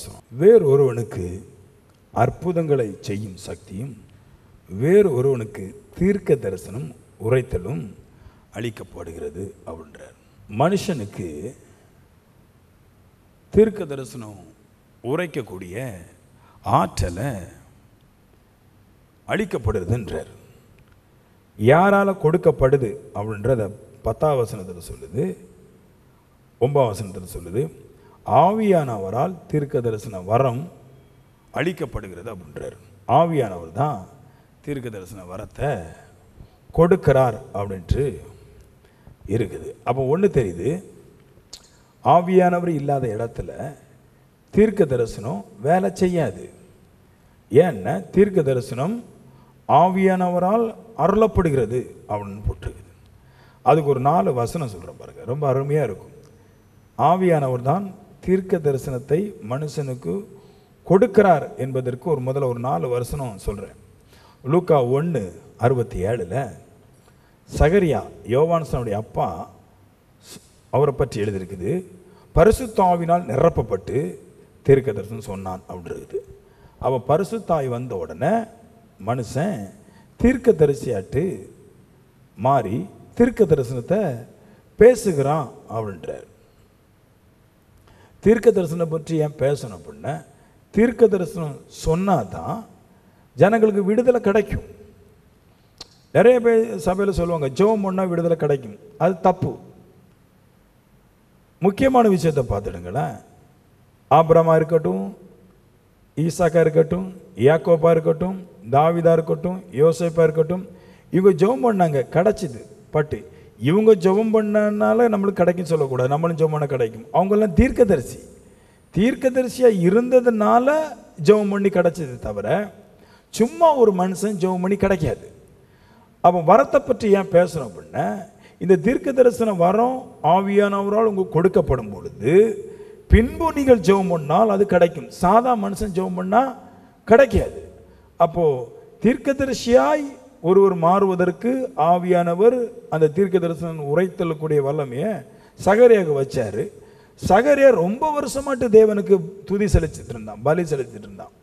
வசனம். வேறு ஒருவனுக்கு அற்புதங்களை செய்யும் சக்தியும் வேறு ஒருவனுக்கு தீர்க்க தரிசனம் உரைத்தலும் அளிக்கப்படுகிறது அப்படின்றார். மனுஷனுக்கு தீர்க்க தரிசனம் உரைக்கக்கூடிய ஆற்றலை அளிக்கப்படுறதுன்றார். யாரால கொடுக்கப்படுது அப்படின்றத 10ஆம் வசனத்தில் சொல்லுது, 9ஆம் வசனத்தில் சொல்லுது. ஆவியானவரால் தீர்க்க தரிசன வரம் அளிக்கப்படுகிறது அப்படின்றார். ஆவியானவர் தான் தீர்க்க தரிசன வரத்தை கொடுக்கிறார் அப்படின்ட்டு இருக்குது. அப்போ ஒன்று தெரியுது, ஆவியானவர் இல்லாத இடத்துல தீர்க்க தரிசனம் வேலை செய்யாது. ஏன்னா தீர்க்க தரிசனம் ஆவியானவரால் அருளப்படுகிறது அப்படின்னு போட்டிருக்குது. அதுக்கு ஒரு 4 வசனம் சொல்கிறேன் பாருங்க, ரொம்ப அருமையாக இருக்கும். ஆவியானவர் தான் தீர்க்க தரிசனத்தை மனுஷனுக்கு கொடுக்கிறார் என்பதற்கு முதல்ல ஒரு 4 வசனம் சொல்கிறேன். லூக்கா 1:67 சகரியா யோவான்சனுடைய அப்பா அவரை பற்றி எழுதியிருக்குது. பரிசுத்த ஆவியினால் நிரப்பப்பட்டு தீர்க்க தரிசனம் சொன்னான் அப்படின்னு இருக்குது. அவன் பரிசுத்தாய் வந்த உடனே மனுஷன் தீர்க்க தரிசியாட்டு மாறி தீர்க்க தரிசனத்தை பேசுகிறான் அப்படின்றார். தீர்க்க தரிசனம் பற்றி ஏன் பேசணும் அப்படின்னா, தீர்க்க தரிசனம் சொன்னாதான் ஜனங்களுக்கு விடுதலை கிடைக்கும். நிறைய பேர் சபையில் சொல்லுவாங்க ஜெபம் பண்ணா விடுதலை கிடைக்கும். அது தப்பு. முக்கியமான விஷயத்தை பார்த்துடுங்களேன். ஆபிரகாமா இருக்கட்டும், ஈசாக்கா இருக்கட்டும், யாக்கோபா இருக்கட்டும், தாவீதா இருக்கட்டும், யோசேப்பா இருக்கட்டும், இவங்க ஜெபம் பண்ணாங்க, கிடைச்சிது. பட்டு இவங்க ஜெபம் பண்ணனால நம்மளுக்கு கிடைக்கும் சொல்லக்கூடாது, நம்மளும் ஜெபம் பண்ண கிடைக்கும். அவங்கெல்லாம் தீர்க்கதரிசி, தீர்க்கதரிசியாக இருந்ததுனால ஜெபம் பண்ணி கிடைச்சது தவிர சும்மா ஒரு மனுஷன் ஜெபம் பண்ணி கிடைக்காது. அப்போ வரத்தை பற்றி ஏன் பேசுகிறோம் அப்படின்னா, இந்த தீர்க்க தரிசன வரம் ஆவியானவரால் உங்களுக்கு கொடுக்கப்படும் பொழுது பின்பு நீங்கள் ஜெபம் பண்ணால் அது கிடைக்கும். சாதா மனுஷன் ஜெபம் பண்ணால் கிடைக்காது. அப்போது தீர்க்கதரிசியாய் ஒருவர் மாறுவதற்கு ஆவியானவர் அந்த தீர்க்க தரிசனம் உரைத்தக்கூடிய வல்லமையை சகரியாவுக்கு வச்சார். சகரியா ரொம்ப வருஷமாட்டு தேவனுக்கு துதி செலுத்திட்டு இருந்தான், பலி செலுத்திட்டு இருந்தான்.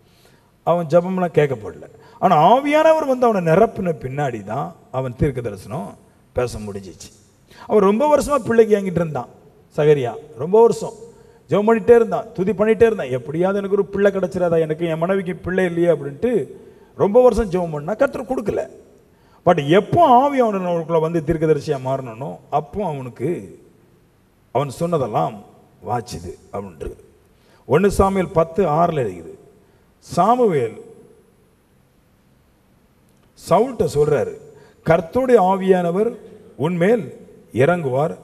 அவன் ஜபம்லாம் கேட்கப்படல. ஆனால் ஆவியானவர் வந்து அவனை நிரப்பின பின்னாடி தான் அவன் தீர்க்க தரிசனம் பேச முடிஞ்சிச்சு. அவன் ரொம்ப வருஷமாக பிள்ளைக்கு வாங்கிட்டு இருந்தான். சகரியா ரொம்ப வருஷம் ஜெபம் பண்ணிகிட்டே இருந்தான், துதி பண்ணிகிட்டே இருந்தான். எப்படியாவது எனக்கு ஒரு பிள்ளை கிடச்சிடாதா, எனக்கு என் மனைவிக்கு பிள்ளை இல்லையே அப்படின்ட்டு ரொம்ப வருஷம் ஜெபம் பண்ணா. கர்த்தர் கொடுக்கல. பட் எப்போ ஆவி அவனுக்குள்ள வந்து தீர்க்கதரிசியாக மாறணும், அப்போ அவனுக்கு அவன் சொன்னதெல்லாம் வாச்சுது அப்படின்றது. 1 சாமுவேல் 10:6 எழுதுது. சாமுவேல் சவுல்கிட்ட சொல்றாரு, கர்த்தருடைய ஆவியானவர் உன்மேல் இறங்குவார்,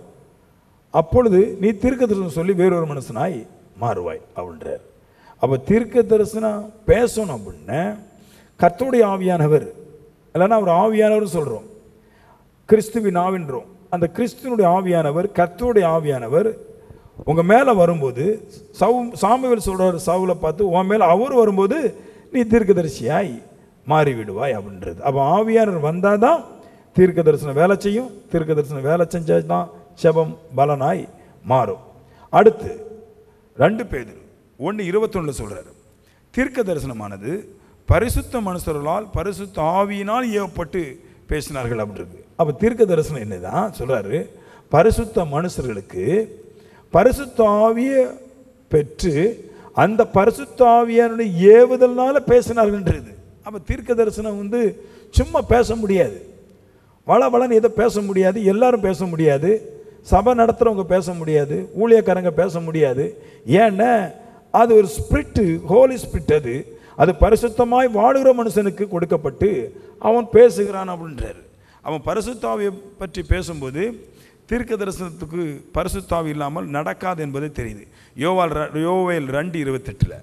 அப்பொழுது நீ தீர்க்க தரிசனம் சொல்லி வேறொரு மனுஷனாய் மாறுவாய் அப்படின்றார். அப்போ தீர்க்க தரிசனம் பேசணும் அப்படின்னா கர்த்தருடைய ஆவியானவர், இல்லைன்னா அவர் ஆவியானவர் சொல்கிறோம், கிறிஸ்துவின் ஆவின்றோம். அந்த கிறிஸ்துவனுடைய ஆவியானவர், கர்த்தருடைய ஆவியானவர் உங்கள் மேலே வரும்போது, சாமுவேல் சொல்கிறார் சவுலை பார்த்து, உன் மேலே அவர் வரும்போது நீ தீர்க்கதரிசியாய் மாறிவிடுவாய் அப்படின்றது. அப்போ ஆவியானவர் வந்தால் தான் தீர்க்க தரிசனம் வேலை செய்யும். தீர்க்க தரிசனம் வேலை செஞ்சால் தான் செபம் பலனாய் மாறும். அடுத்து 2 பேதுரு 1:21 சொல்கிறார், தீர்க்க தரிசனமானது பரிசுத்த மனுஷர்களால் பரிசுத்த ஆவியினால் ஏவப்பட்டு பேசினார்கள் அப்படின்றது. அப்போ தீர்க்க தரிசனம் என்னதான் சொல்கிறாரு, பரிசுத்த மனுஷர்களுக்கு பரிசுத்த ஆவியை பெற்று அந்த பரிசுத்த ஆவியானுடைய ஏவுதல்னால பேசினார்கள்ன்றது. அப்போ தீர்க்க தரிசனம் வந்து சும்மா பேச முடியாது, வளவளன்னு எதை பேச முடியாது, எல்லாரும் பேச முடியாது, சபை நடத்துகிறவங்க பேச முடியாது, ஊழியக்காரங்க பேச முடியாது. ஏன்னா அது ஒரு ஸ்பிரிட்டு, ஹோலி ஸ்பிரிட். அது பரிசுத்தமாய் வாழுகிற மனுஷனுக்கு கொடுக்கப்பட்டு அவன் பேசுகிறான் அப்படின்றார். அவன் பரிசுத்தாவியை பற்றி பேசும்போது தீர்க்க தரிசனத்துக்கு பரிசுத்தாவி இல்லாமல் நடக்காது என்பது தெரியுது. யோவேல் 2:28,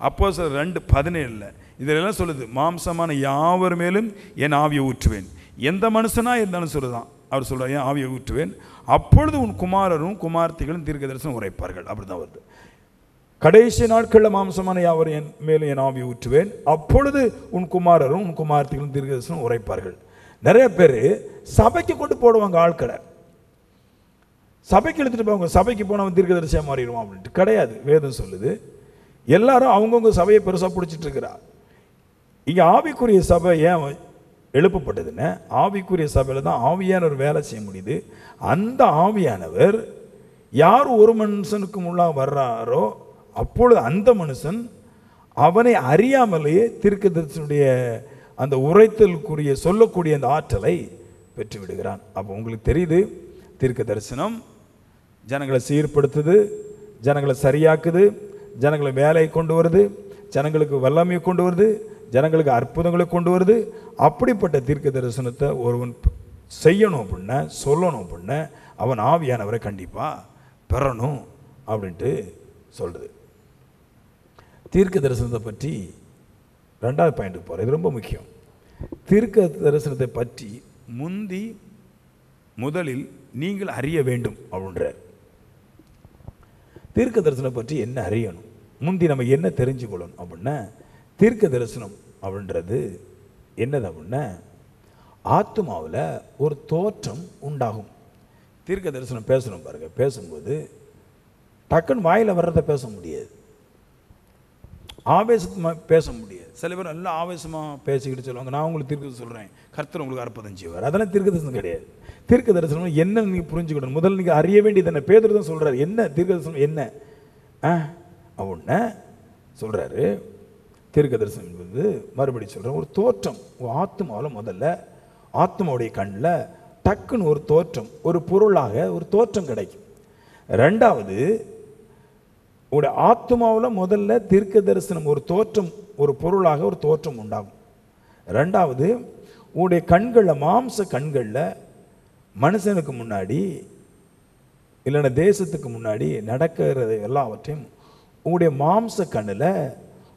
அப்போஸ்தலர் 2:17 இதெல்லாம் சொல்லுது, மாம்சமான யாவர் மேலும் என் ஆவியை ஊற்றுவேன். எந்த மனுஷனாக இருந்தாலும் சொல்லுதான், அவர் சொல்கிறார், என் ஆவியை ஊற்றுவேன், அப்பொழுது உன் குமாரரும் குமார்த்திகளும் தீர்க்க தரிசனம் உரைப்பார்கள். அப்படி தான் வருது. கடைசி நாட்களில் மாம்சமான யாவர் என் மேலும் என் ஆவியை ஊற்றுவேன், அப்பொழுது உன் குமாரரும் உன் குமார்த்திகளும் தீர்க்க தரிசனம் உரைப்பார்கள். நிறைய பேர் சபைக்கு கொண்டு போடுவாங்க ஆட்களை, சபைக்கு எடுத்துகிட்டு போவாங்க, சபைக்கு போனவன் தீர்க்கதரிசியாக மாறிடுவான் அப்படின்ட்டு. கிடையாது. வேதம் சொல்லுது, எல்லாரும் அவங்கவுங்க சபையை பெருசாக பிடிச்சிட்டு இருக்கிறா. இங்கே ஆவிக்குரிய சபை ஏன் எழுப்பப்பட்டதுன்னு, ஆவிக்குரிய சபையில் தான் ஆவியானவர் வேலை செய்ய முடியுது. அந்த ஆவியானவர் யார் ஒரு மனுஷனுக்கு முன்னாக வர்றாரோ அப்பொழுது அந்த மனுஷன் அவனை அறியாமலேயே தீர்க்கதரிசனுடைய அந்த உரைத்தலுக்குரிய சொல்லக்கூடிய அந்த ஆற்றலை பெற்று விடுகிறான். அப்போ உங்களுக்கு தெரியுது, தீர்க்க தரிசனம் ஜனங்களை சீர்படுத்துது, ஜனங்களை சரியாக்குது, ஜனங்களை வேலையை கொண்டு வருது, ஜனங்களுக்கு வல்லமையை கொண்டு வருது, ஜனங்களுக்கு அற்புதங்களை கொண்டு வருது. அப்படிப்பட்ட தீர்க்க தரிசனத்தை ஒருவன் செய்யணும் அப்படின்னா, சொல்லணும் அப்படின்னா, அவன் ஆவியானவரை கண்டிப்பாக பெறணும் அப்படின்ட்டு சொல்கிறது. தீர்க்க தரிசனத்தை பற்றி 2வது பாயிண்ட்டுக்கு போகிறேன். இது ரொம்ப முக்கியம். தீர்க்க தரிசனத்தை பற்றி முதலில் நீங்கள் அறிய வேண்டும் அப்படின்றார். தீர்க்க தரிசனம் பற்றி என்ன அறியணும், முந்தி நம்ம என்ன தெரிஞ்சுக்கொள்ளணும் அப்படின்னா, தீர்க்க தரிசனம் அப்படின்றது என்னது அப்படின்னா, ஆத்மாவில் ஒரு தோற்றம் உண்டாகும். தீர்க்க தரிசனம் பேசணும் பாருங்க, பேசும்போது டக்குன்னு வாயில் வர்றதை பேச முடியாது, ஆவேசமாக பேச முடியாது. சில பேர் நல்லா ஆவேசமாக பேசிக்கிட்டு சொல்லுவாங்க, நான் உங்களுக்கு தீர்க்க சொல்கிறேன், கர்த்தர் உங்களுக்கு அற்புதம் செய்வார். அதெல்லாம் தீர்க்க தரிசனம் கிடையாது. தீர்க்க தரிசனம் என்ன நீங்கள் புரிஞ்சுக்கணும், முதல்ல நீங்கள் அறிய வேண்டியது என்ன. பேதுரு தான் சொல்கிறார், என்ன தீர்க்க தரிசனம் என்ன அப்படின்னா சொல்கிறாரு. தீர்க்க தரிசனம் என்பது மறுபடி சொல்கிறேன், ஒரு தோற்றம். ஆத்மாவில் முதல்ல ஆத்மாவுடைய கண்ணில் டக்குன்னு ஒரு தோற்றம், ஒரு பொருளாக ஒரு தோற்றம் கிடைக்கும். 2வது, உடைய ஆத்மாவில் முதல்ல தீர்க்க தரிசனம் ஒரு தோற்றம், ஒரு பொருளாக ஒரு தோற்றம் உண்டாகும். 2வது, உடைய கண்களில், மாம்ச கண்களில் மனுஷனுக்கு முன்னாடி இல்லைன்னா தேசத்துக்கு முன்னாடி நடக்கிறது எல்லாவற்றையும் உங்களுடைய மாம்ச கண்ணில்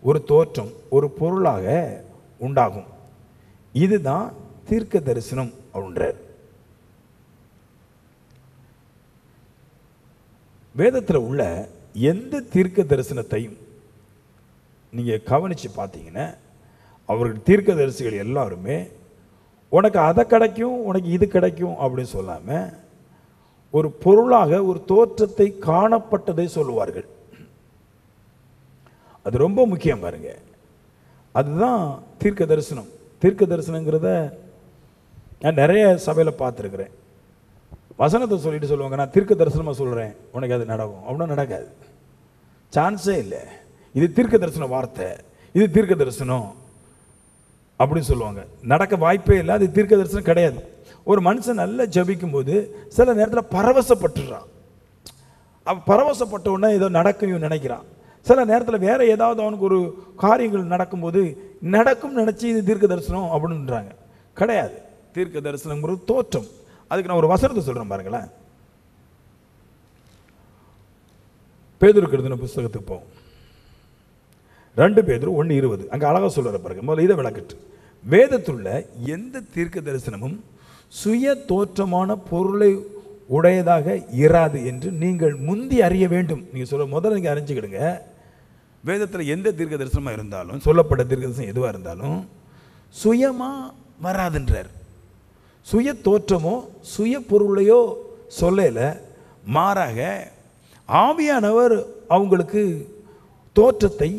ஒரு தோற்றம், ஒரு பொருளாக உண்டாகும். இதுதான் தீர்க்க தரிசனம் அப்படின்றார். வேதத்தில் உள்ள எந்த தீர்க்க தரிசனத்தையும் நீங்கள் கவனித்து பார்த்தீங்கன்னா, அவர்கள் தீர்க்க தரிசிகள் எல்லாருமே உனக்கு அதை கிடைக்கும், உனக்கு இது கிடைக்கும் அப்படின்னு சொல்லாமல் ஒரு பொருளாக ஒரு தோற்றத்தை காணப்பட்டதை சொல்லுவார்கள். அது ரொம்ப முக்கியம் பாருங்க. அதுதான் தீர்க்க தரிசனம். தீர்க்க தரிசனங்கிறத நான் நிறைய சபையில் பார்த்துருக்குறேன். வசனத்தை சொல்லிட்டு சொல்லுவாங்க, நான் தீர்க்க தரிசனமாக சொல்கிறேன், உனக்கு அது நடக்கும் அப்படின்னா நடக்காது, சான்ஸே இல்லை. இது தீர்க்க தரிசன வார்த்தை, இது தீர்க்க தரிசனம் அப்படின்னு சொல்லுவாங்க. நடக்க வாய்ப்பே இல்லை, அது தீர்க்க தரிசனம் கிடையாது. ஒரு மனுஷன் நல்லா ஜபிக்கும் போது சில நேரத்தில் பரவசப்பட்டுறான். அவன் பரவசப்பட்ட உடனே ஏதோ நடக்கும் நினைக்கிறான். சில நேரத்தில் வேற ஏதாவது அவனுக்கு ஒரு காரியங்கள் நடக்கும்போது நடக்கும் நினச்சி இது தீர்க்க தரிசனம் அப்படின்றாங்க. கிடையாது. தீர்க்க தரிசனங்கிறது தோற்றம். அதுக்கு நான் ஒரு வசனத்தை சொல்கிறேன் பாருங்களேன். பேதுருக்கு எழுதின புஸ்தகத்துக்கு போவோம். 2 பேதுரு 1:20 அங்கே அழகாக சொல்கிற பாருங்க. முதல்ல இதை விளக்கட்டு. வேதத்துள்ள எந்த தீர்க்க தரிசனமும் சுய தோற்றமான பொருளை உடையதாக இராது என்று நீங்கள் முந்தி அறிய வேண்டும். நீங்கள் சொல்ல முதல்ல நீங்கள் அறிஞ்சுக்கிடுங்க. வேதத்தில் எந்த தீர்க்க தரிசனமாக இருந்தாலும், சொல்லப்பட்ட தீர்க்க தரிசனம் எதுவாக இருந்தாலும் சுயமாக வராதுன்றார். சுய தோற்றமோ சுய பொருளையோ சொல்லல, மாறாக ஆவியானவர் அவங்களுக்கு தோற்றத்தை,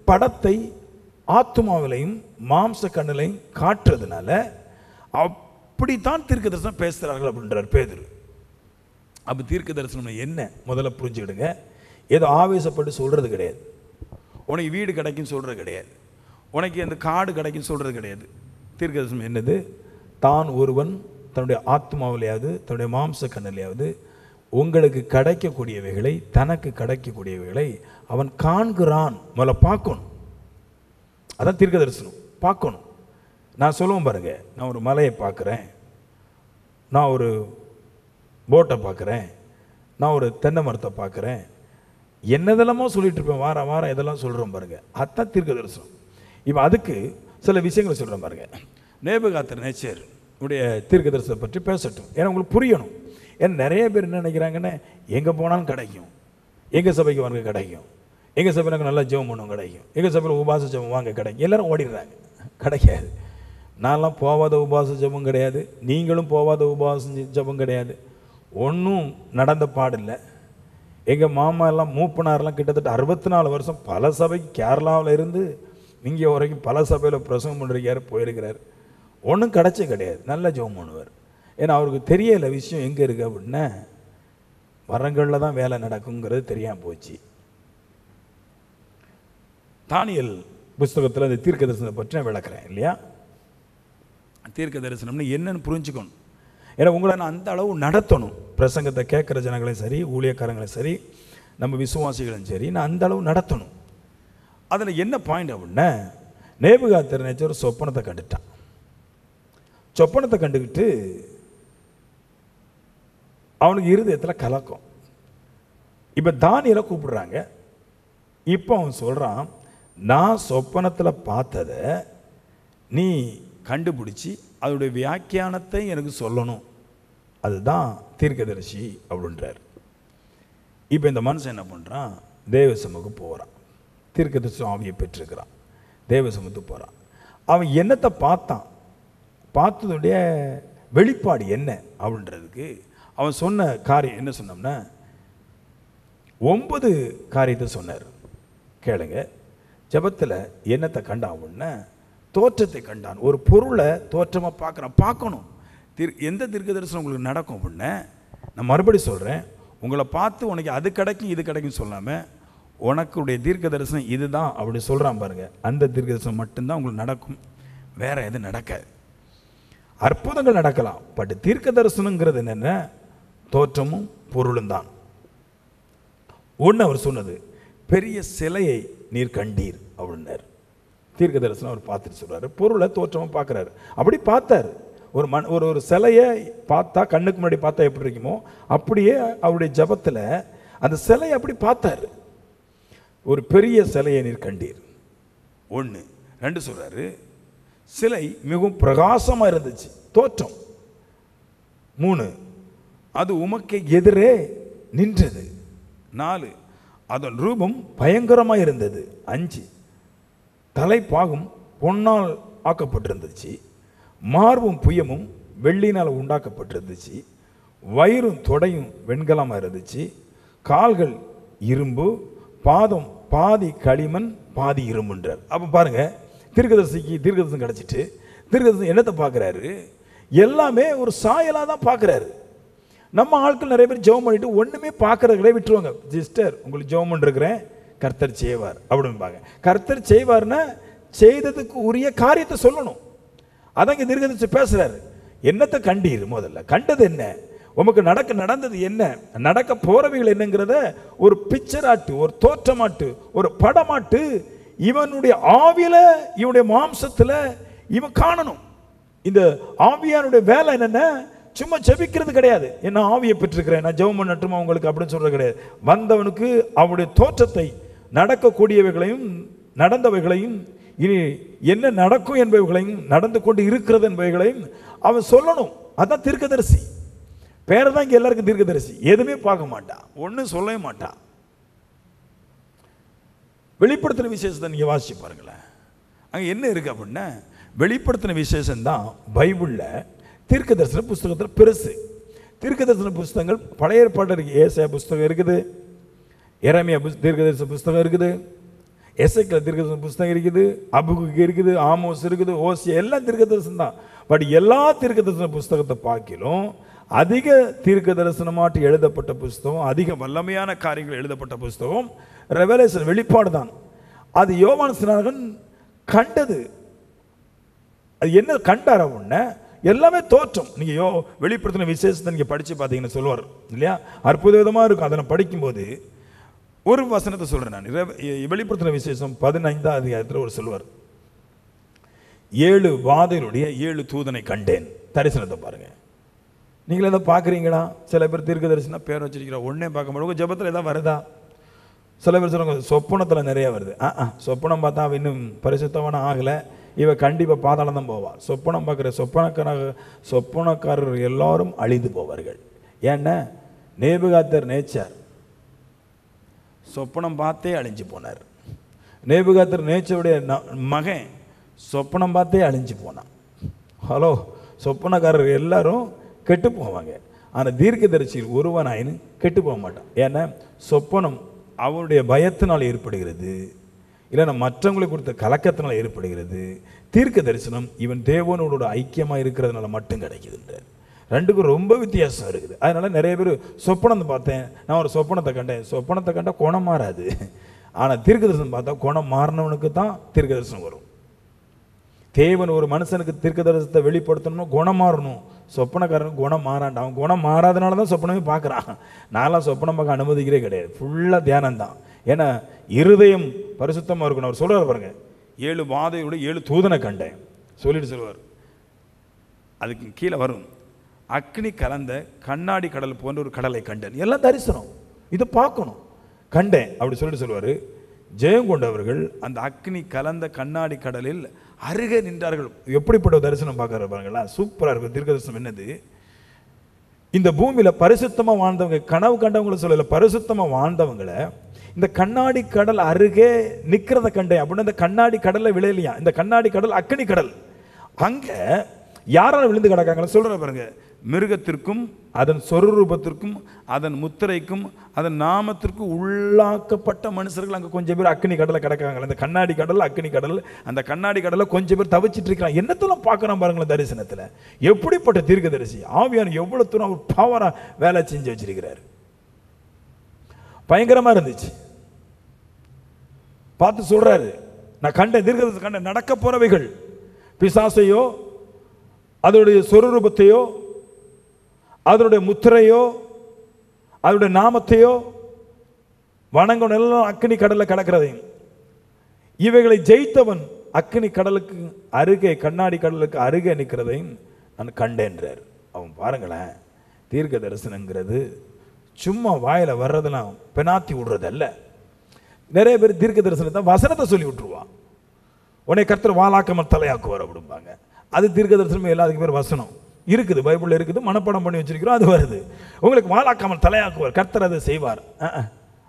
படத்தை ஆத்மாவிலையும் மாம்ச கண்ணிலையும் காட்டுறதுனால அப்படித்தான் தீர்க்க தரிசனம் பேசுகிறார்கள் அப்படின்றார் பேதுரு. அப்போ தீர்க்க தரிசனம் என்ன முதல்ல புரிஞ்சுக்கிடுங்க. ஏதோ ஆவேசப்பட்டு சொல்கிறது கிடையாது. உனக்கு வீடு கிடைக்குன்னு சொல்கிறது கிடையாது, உனக்கு அந்த காடு கிடைக்குன்னு சொல்கிறது கிடையாது. தீர்க்க தரிசனம் என்னது? தான் ஒருவன் தன்னுடைய ஆத்மாவிலையாவது தன்னுடைய மாம்ச கண்ணிலையாவது உங்களுக்கு கிடைக்கக்கூடியவைகளை, தனக்கு கிடைக்கக்கூடியவைகளை அவன் காண்கிறான். முதல்ல பார்க்கணும். அதான் தீர்க்க தரிசனம், பார்க்கணும். நான் சொல்லுவேன் பாருங்க, நான் ஒரு மலையை பார்க்குறேன், நான் ஒரு போட்டை பார்க்குறேன், நான் ஒரு தென்னை மரத்தை பார்க்குறேன், என்னதெல்லாமோ சொல்லிட்டு இருப்பேன், வாரம் வாரம் இதெல்லாம் சொல்கிறோம் பாருங்க. அதுதான் தீர்க்க தரிசனம். இப்போ அதுக்கு சில விஷயங்களை சொல்கிறேன் பாருங்க. நேபுகாத்நேச்சர் உடைய தீர்க்க தரிசனத்தை பற்றி பேசட்டும், ஏன்னா உங்களுக்கு புரியணும். ஏன்னா நிறைய பேர் என்ன நினைக்கிறாங்கன்னு, எங்கே போனாலும் கிடைக்கும், எங்கள் சபைக்கு வாங்க கிடைக்கும், எங்கள் சபையில் நல்லா ஜெபம் பண்ணுவோம் கிடைக்கும், எங்கள் சபையில் உபாச ஜெபம் வாங்க கிடைக்கும். எல்லோரும் ஓடிடுறாங்க. கிடைக்காது. நான்லாம் போகாத உபாச ஜெபம் கிடையாது, நீங்களும் போகாத உபாச ஜெபம் கிடையாது. ஒன்றும் நடந்த பாடில்லை. எங்கள் மாமா எல்லாம் மூப்பனாரெலாம் கிட்டத்தட்ட 64 வருஷம் பல சபைக்கு கேரளாவில் இருந்து இங்கே வரைக்கும் பல சபையில் பிரசங்கம் பண்ணிருக்காரு, போயிருக்கிறார். ஒன்றும் கிடையாது. நல்ல ஜெபம் பண்ணுவார். ஏன்னா அவருக்கு தெரியலை விஷயம் எங்கே இருக்குது அப்படின்னா, மரங்களில் தான் வேலை நடக்குங்கிறது தெரியாமல் போச்சு. தானியேல் புஸ்தகத்தில் அந்த தீர்க்க தரிசனத்தை பற்றி நான் விளக்குறேன் இல்லையா. தீர்க்க தரிசனம்னு என்னன்னு புரிஞ்சுக்கணும். ஏன்னா உங்களை நான் அந்த அளவு நடத்தணும். பிரசங்கத்தை கேட்குற ஜனங்களையும் சரி, ஊழியக்காரங்களையும் சரி, நம்ம விசுவாசிகளையும் சரி, நான் அந்த அளவு நடத்தணும். அதில் என்ன பாயிண்ட் அப்படின்னா, நேபுகாத்நேச்சர் ஒரு சொப்பனத்தை கண்டுட்டான். சொப்பனத்தை கண்டுக்கிட்டு அவனுக்கு இருதயத்தில் கலக்கம். இப்போ தானியேலை கூப்பிடுறாங்க. இப்போ அவன் சொல்கிறான், நான் சொப்பனத்தில் பார்த்ததை நீ கண்டுபிடிச்சி அதோடைய வியாக்கியானத்தை எனக்கு சொல்லணும், அதுதான் தீர்க்கதரிசி அப்படின்றார். இப்போ இந்த மனுஷன் என்ன பண்ணுறான், தேவசமுக்கு போகிறான். தீர்க்கதரிசி ஆவியை பெற்றிருக்கிறான், தேவசமுக்கு போகிறான். அவன் என்னத்தை பார்த்தான், பார்த்ததுடைய வெளிப்பாடு என்ன அப்படின்றதுக்கு அவன் சொன்ன காரியம் என்ன சொன்னோம்னா, 9 காரியத்தை சொன்னார். கேளுங்க. ஜெபத்தில் என்னத்தை கண்டான் அப்படின்னா, தோற்றத்தை கண்டான். ஒரு பொருளை தோற்றமாக பார்க்கணும். எந்த தீர்க்க தரிசனம் உங்களுக்கு நடக்கும் அப்படின்னா, நான் மறுபடி சொல்கிறேன், உங்களை பார்த்து உனக்கு அது கிடைக்கும் இது கிடைக்கும் சொல்லாமல், உனக்குடைய தீர்க்க தரிசனம் இதுதான் அப்படி சொல்கிறான் பாருங்கள், அந்த தீர்க்க தரிசனம் மட்டும்தான் உங்களுக்கு நடக்கும், வேற எதுவும் நடக்காது. அற்புதங்கள் நடக்கலாம், பட் தீர்க்க தரிசனங்கிறது என்னென்ன, தோற்றமும் பொருளும் தான். ஒன்று அவர் சொன்னது, பெரிய சிலையை நீர் கண்டீர் அப்படின்னார். தீர்க்க தரிசனம் அவர் பார்த்துட்டு சொல்கிறாரு, பொருளை தோற்றமாக பார்க்குறாரு. அப்படி பார்த்தார். ஒரு சிலையை பார்த்தா, கண்ணுக்கு முன்னாடி பார்த்தா எப்படி இருக்குமோ அப்படியே அவருடைய ஜபத்தில் அந்த சிலையை அப்படி பார்த்தார். ஒரு பெரிய சிலையை நீர் கண்டீர். 1. 2 சொல்கிறாரு, சிலை மிகவும் பிரகாசமாக இருந்துச்சு, தோற்றம். 3, அது உமக்கு எதிரே நின்றது. 4, அதன் ரூபம் பயங்கரமாக இருந்தது. 5, தலைப்பாகும் பொன்னால் ஆக்கப்பட்டிருந்துச்சு, மார்பும் புயமும் வெள்ளினால் உண்டாக்கப்பட்டிருந்துச்சு, வயிறும் தொடையும் வெண்கலமாக இருந்துச்சு, கால்கள் இரும்பு, பாதம் பாதி களிமண் பாதி இரும்புன்றார். அப்போ பாருங்க, தீர்க்கதரிசனம் கிடச்சிட்டு தீர்க்கதரிசனம் என்னத்தை பார்க்குறாரு, எல்லாமே ஒரு சாயலாக தான் பார்க்குறாரு. நம்ம ஆட்கள் நிறைய பேர் ஜெபம் பண்ணிட்டு ஒன்றுமே பார்க்கறதுலே விட்டுருவாங்க. சிஸ்டர் உங்களுக்கு ஜெபம் பண்ணிருக்கிறேன், கர்த்தர் செய்வார் அப்படின்பாங்க. கர்த்தர் செய்வார்னா செய்ததுக்கு உரிய காரியத்தை சொல்லணும். அதான் இங்கே தீர்க்கதரிசி பேசுறாரு. என்னத்தை கண்டீர், முதல்ல கண்டது என்ன, உமக்கு நடந்தது என்ன, நடக்க போறவைகள் என்னங்கிறத ஒரு பிக்சராட்டு, ஒரு தோற்றமாட்டு, ஒரு படமாட்டு இவனுடைய ஆவியில, இவனுடைய மாம்சத்துல இவன் காணணும். இந்த ஆவியானுடைய வேலை என்னென்ன, சும்மா ஜெபிக்கிறது கிடையாது. என்ன ஆவியை பெற்றிருக்கிறேன் நான் ஜெபம் பண்ணட்டுமா உங்களுக்கு அப்படின்னு சொல்றது கிடையாது. வந்தவனுக்கு அவனுடைய தோற்றத்தை, நடக்கக்கூடியவைகளையும் நடந்தவைகளையும் இனி என்ன நடக்கும் என்பவைகளையும் நடந்து கொண்டு இருக்கிறது என்பவைகளையும் அவன் சொல்லணும். அதான் தீர்க்கதரிசி. பேரை தான் இங்கே எல்லாருக்கும் தீர்க்கதரிசி. எதுவுமே பார்க்க மாட்டான், ஒன்றும் சொல்லவே மாட்டான். வெளிப்படுத்தின விசேஷத்தை நீங்கள் வாசிச்சு பாருங்களேன். அங்கே என்ன இருக்கு அப்படின்னா, வெளிப்படுத்தின விசேஷம் தான் பைபிளில் தீர்க்க தரிசன புஸ்தகத்தில் பெருசு. தீர்க்க தரிசன புஸ்தகங்கள் பழைய ஏற்பாடு இருக்குது. ஏசாயா புஸ்தகம் இருக்குது, எரேமியா தீர்க்க தரிசன புஸ்தகம் இருக்குது, எசேக்கியேல் தீர்க்க தரிசன புஸ்தகம் இருக்குது, அபகுக்கு இருக்குது, ஆமோஸ் இருக்குது, ஓசியா, எல்லாம் தீர்க்க தரிசனம் தான். பட் எல்லா தீர்க்க தரிசன புஸ்தகத்தை பார்க்கிலும் அதிக தீர்க்க தரிசனமாட்டு எழுதப்பட்ட புஸ்தகம், அதிக வல்லமையான காரியங்கள் எழுதப்பட்ட புஸ்தகம் ரெவலேஷன், வெளிப்பாடு தான். அது யோவான் ஸ்நானகன் கண்டது. அது என்ன கண்டார் அப்படின்னா, எல்லாமே தோற்றம். நீங்கள் வெளிப்படுத்தின விசேஷத்தை நீங்கள் படித்து பார்த்தீங்கன்னு சொல்லுவார் இல்லையா, அற்புத விதமாக இருக்கும். அதை நான் படிக்கும்போது ஒரு வசனத்தை சொல்கிறேன் நான். வெளிப்படுத்தின விசேஷம் 15ஆம் அதிகாரத்தில் ஒரு சொல்லுவார், 7 வாதைகளுடைய 7 தூதனை கண்டேன். தரிசனத்தை பாருங்க. நீங்களே எதாவது பார்க்குறீங்களா? சில பேர் தீர்க்க தரிசனா பேர் வச்சிருக்கிறா, ஒன்றே பார்க்க மாட்டோம். ஜபத்தில் எதாவது வருதா? சில பேர் சொல்லுவாங்க சொப்பனத்தில் நிறையா வருது. சொப்பனம் பார்த்தா அவன் இன்னும் பரிசுத்தமான ஆகலை, இவன் கண்டிப்பாக பாதாளம் தான் போவான். சொப்பனம் பார்க்குற சொப்பனக்காரர் எல்லாரும் அழிந்து போவார்கள். ஏன்னா நேபுகாத்நேச்சர் சொப்பனம் பார்த்தே அழிஞ்சு போனார். நேபுகாத்நேச்சருடைய மகன் சொப்பனம் பார்த்தே அழிஞ்சு போனான். ஹலோ, சொப்பனக்காரர் எல்லாரும் கெட்டு போவாங்க. ஆனால் தீர்க்கதரிசியில் ஒருவனாயினும் கெட்டு போக மாட்டான். ஏன்னா சொப்பனம் அவனுடைய பயத்தினால் ஏற்படுகிறது, இல்லைன்னா மற்றவங்களை குறித்த கலக்கத்தினால் ஏற்படுகிறது. தீர்க்க தரிசனம் இவன் தேவனோட ஐக்கியமாக இருக்கிறதுனால மட்டும் கிடைக்குதுன்றார். ரெண்டுக்கும் ரொம்ப வித்தியாசம் இருக்குது. அதனால நிறைய பேர் சொப்பனத்தை பார்த்தேன், நான் ஒரு சொப்பனத்தை கண்டேன், சொப்பனத்தை கண்டால் குணம் மாறாது. ஆனால் தீர்க்க தரிசனம் பார்த்தா குணம் மாறினவனுக்கு தான் தீர்க்க தரிசனம் வரும். தேவன் ஒரு மனுஷனுக்கு தீர்க்க தரிசனத்தை வெளிப்படுத்தணும்னா குணம் மாறணும். சொப்பனக்காரனுக்கு குணம் மாறான்டா. அவன் குணம் மாறாதனால தான் சொப்பனமே பார்க்குறான். நான்லாம் சொப்பனம் பார்க்க அனுமதிக்கிறே கிடையாது. ஃபுல்லாக தியானம் தான். ஏன்னா இருதயம் பரிசுத்தமாக இருக்கணும். அவர் சொல்கிறார் பாருங்க, 7 வாதையோட 7 தூதனை கண்டேன் சொல்லிட்டு சொல்லுவார். அதுக்கு கீழே வரும், அக்னி கலந்த கண்ணாடி கடல் போன்ற ஒரு கடலை கண்டேன். எல்லாம் தரிசனம், இதை பார்க்கணும். கண்டேன் அப்படி சொல்லிட்டு சொல்லுவார். ஜெயம் கொண்டவர்கள் அந்த அக்னி கலந்த கண்ணாடி கடலில் அருகே நின்றார்கள். எப்படிப்பட்ட தரிசனம் பார்க்குற பாருங்களா, சூப்பராக இருக்கும். தீர்க்க தரிசனம் என்னது, இந்த பூமியில் பரிசுத்தமாக வாழ்ந்தவங்க, கனவு கண்டவங்களை சொல்லல, பரிசுத்தமாக வாழ்ந்தவங்களை இந்த கண்ணாடி கடல் அருகே நிற்கிறத கண்டேன். அப்படின்னு இந்த கண்ணாடி கடல்ல விளையலையா, இந்த கண்ணாடி கடல் அக்னி கடல். அங்க யாரால விழுந்து கிடக்காங்கன்னு சொல்ற பாருங்க, மிருகத்திற்கும் அதன் சொரூபத்திற்கும் அதன் முத்திரைக்கும் அதன் நாமத்திற்கும் உள்ளாக்கப்பட்ட மனுஷர்கள் அங்கே கொஞ்சம் பேர் அக்னி கடலை கிடக்காங்க. அந்த கண்ணாடி கடல் அக்னி கடல், அந்த கண்ணாடி கடலை கொஞ்சம் பேர் தவிச்சிட்டு இருக்காங்க. என்னத்தெல்லாம் பார்க்குறோம் பாருங்களேன் தரிசனத்தில். எப்படிப்பட்ட தீர்க்கதரிசி, ஆவியான எவ்வளோ தூரம் அவர் பவரா வேலை செஞ்சு வச்சிருக்கிறார். பயங்கரமா இருந்துச்சு. பார்த்து சொல்றாரு, நான் கண்ட தீர்க்கதரிசி கண்ட நடக்க போறவைகள் பிசாசையோ அதனுடைய சொரூபத்தையோ அதனுடைய முத்திரையோ அதனுடைய நாமத்தையோ வணங்கணும் எல்லாம் அக்னி கடல்ல கிடக்கிறதையும், இவைகளை ஜெயித்தவன் அக்னி கடலுக்கு அருகே கண்ணாடி கடலுக்கு அருகே நிற்கிறதையும் நான் கண்டேன்றார். அவன் பாருங்களேன், தீர்க்க தரிசனங்கிறது சும்மா வாயில வர்றதெல்லாம் பெனாத்தி விடுறதல்ல. நிறைய பேர் தீர்க்க தரிசனத்தை வசனத்தை சொல்லி விட்டுருவான். உன்னை கர்த்தர் வாளாக்காமல் தலையாக்குவார் அப்படிம்பாங்க. அது தீர்க்க தரிசனம் எல்லாத்துக்கும் பேர் வசனம் இருக்குது, பைபிளில் இருக்குது, மனப்பாடம் பண்ணி வச்சிருக்கிறோம், அது வருது. உங்களுக்கு வாளாக்காமல் தலையாக்குவார், கர்த்தர் அதை செய்வார்.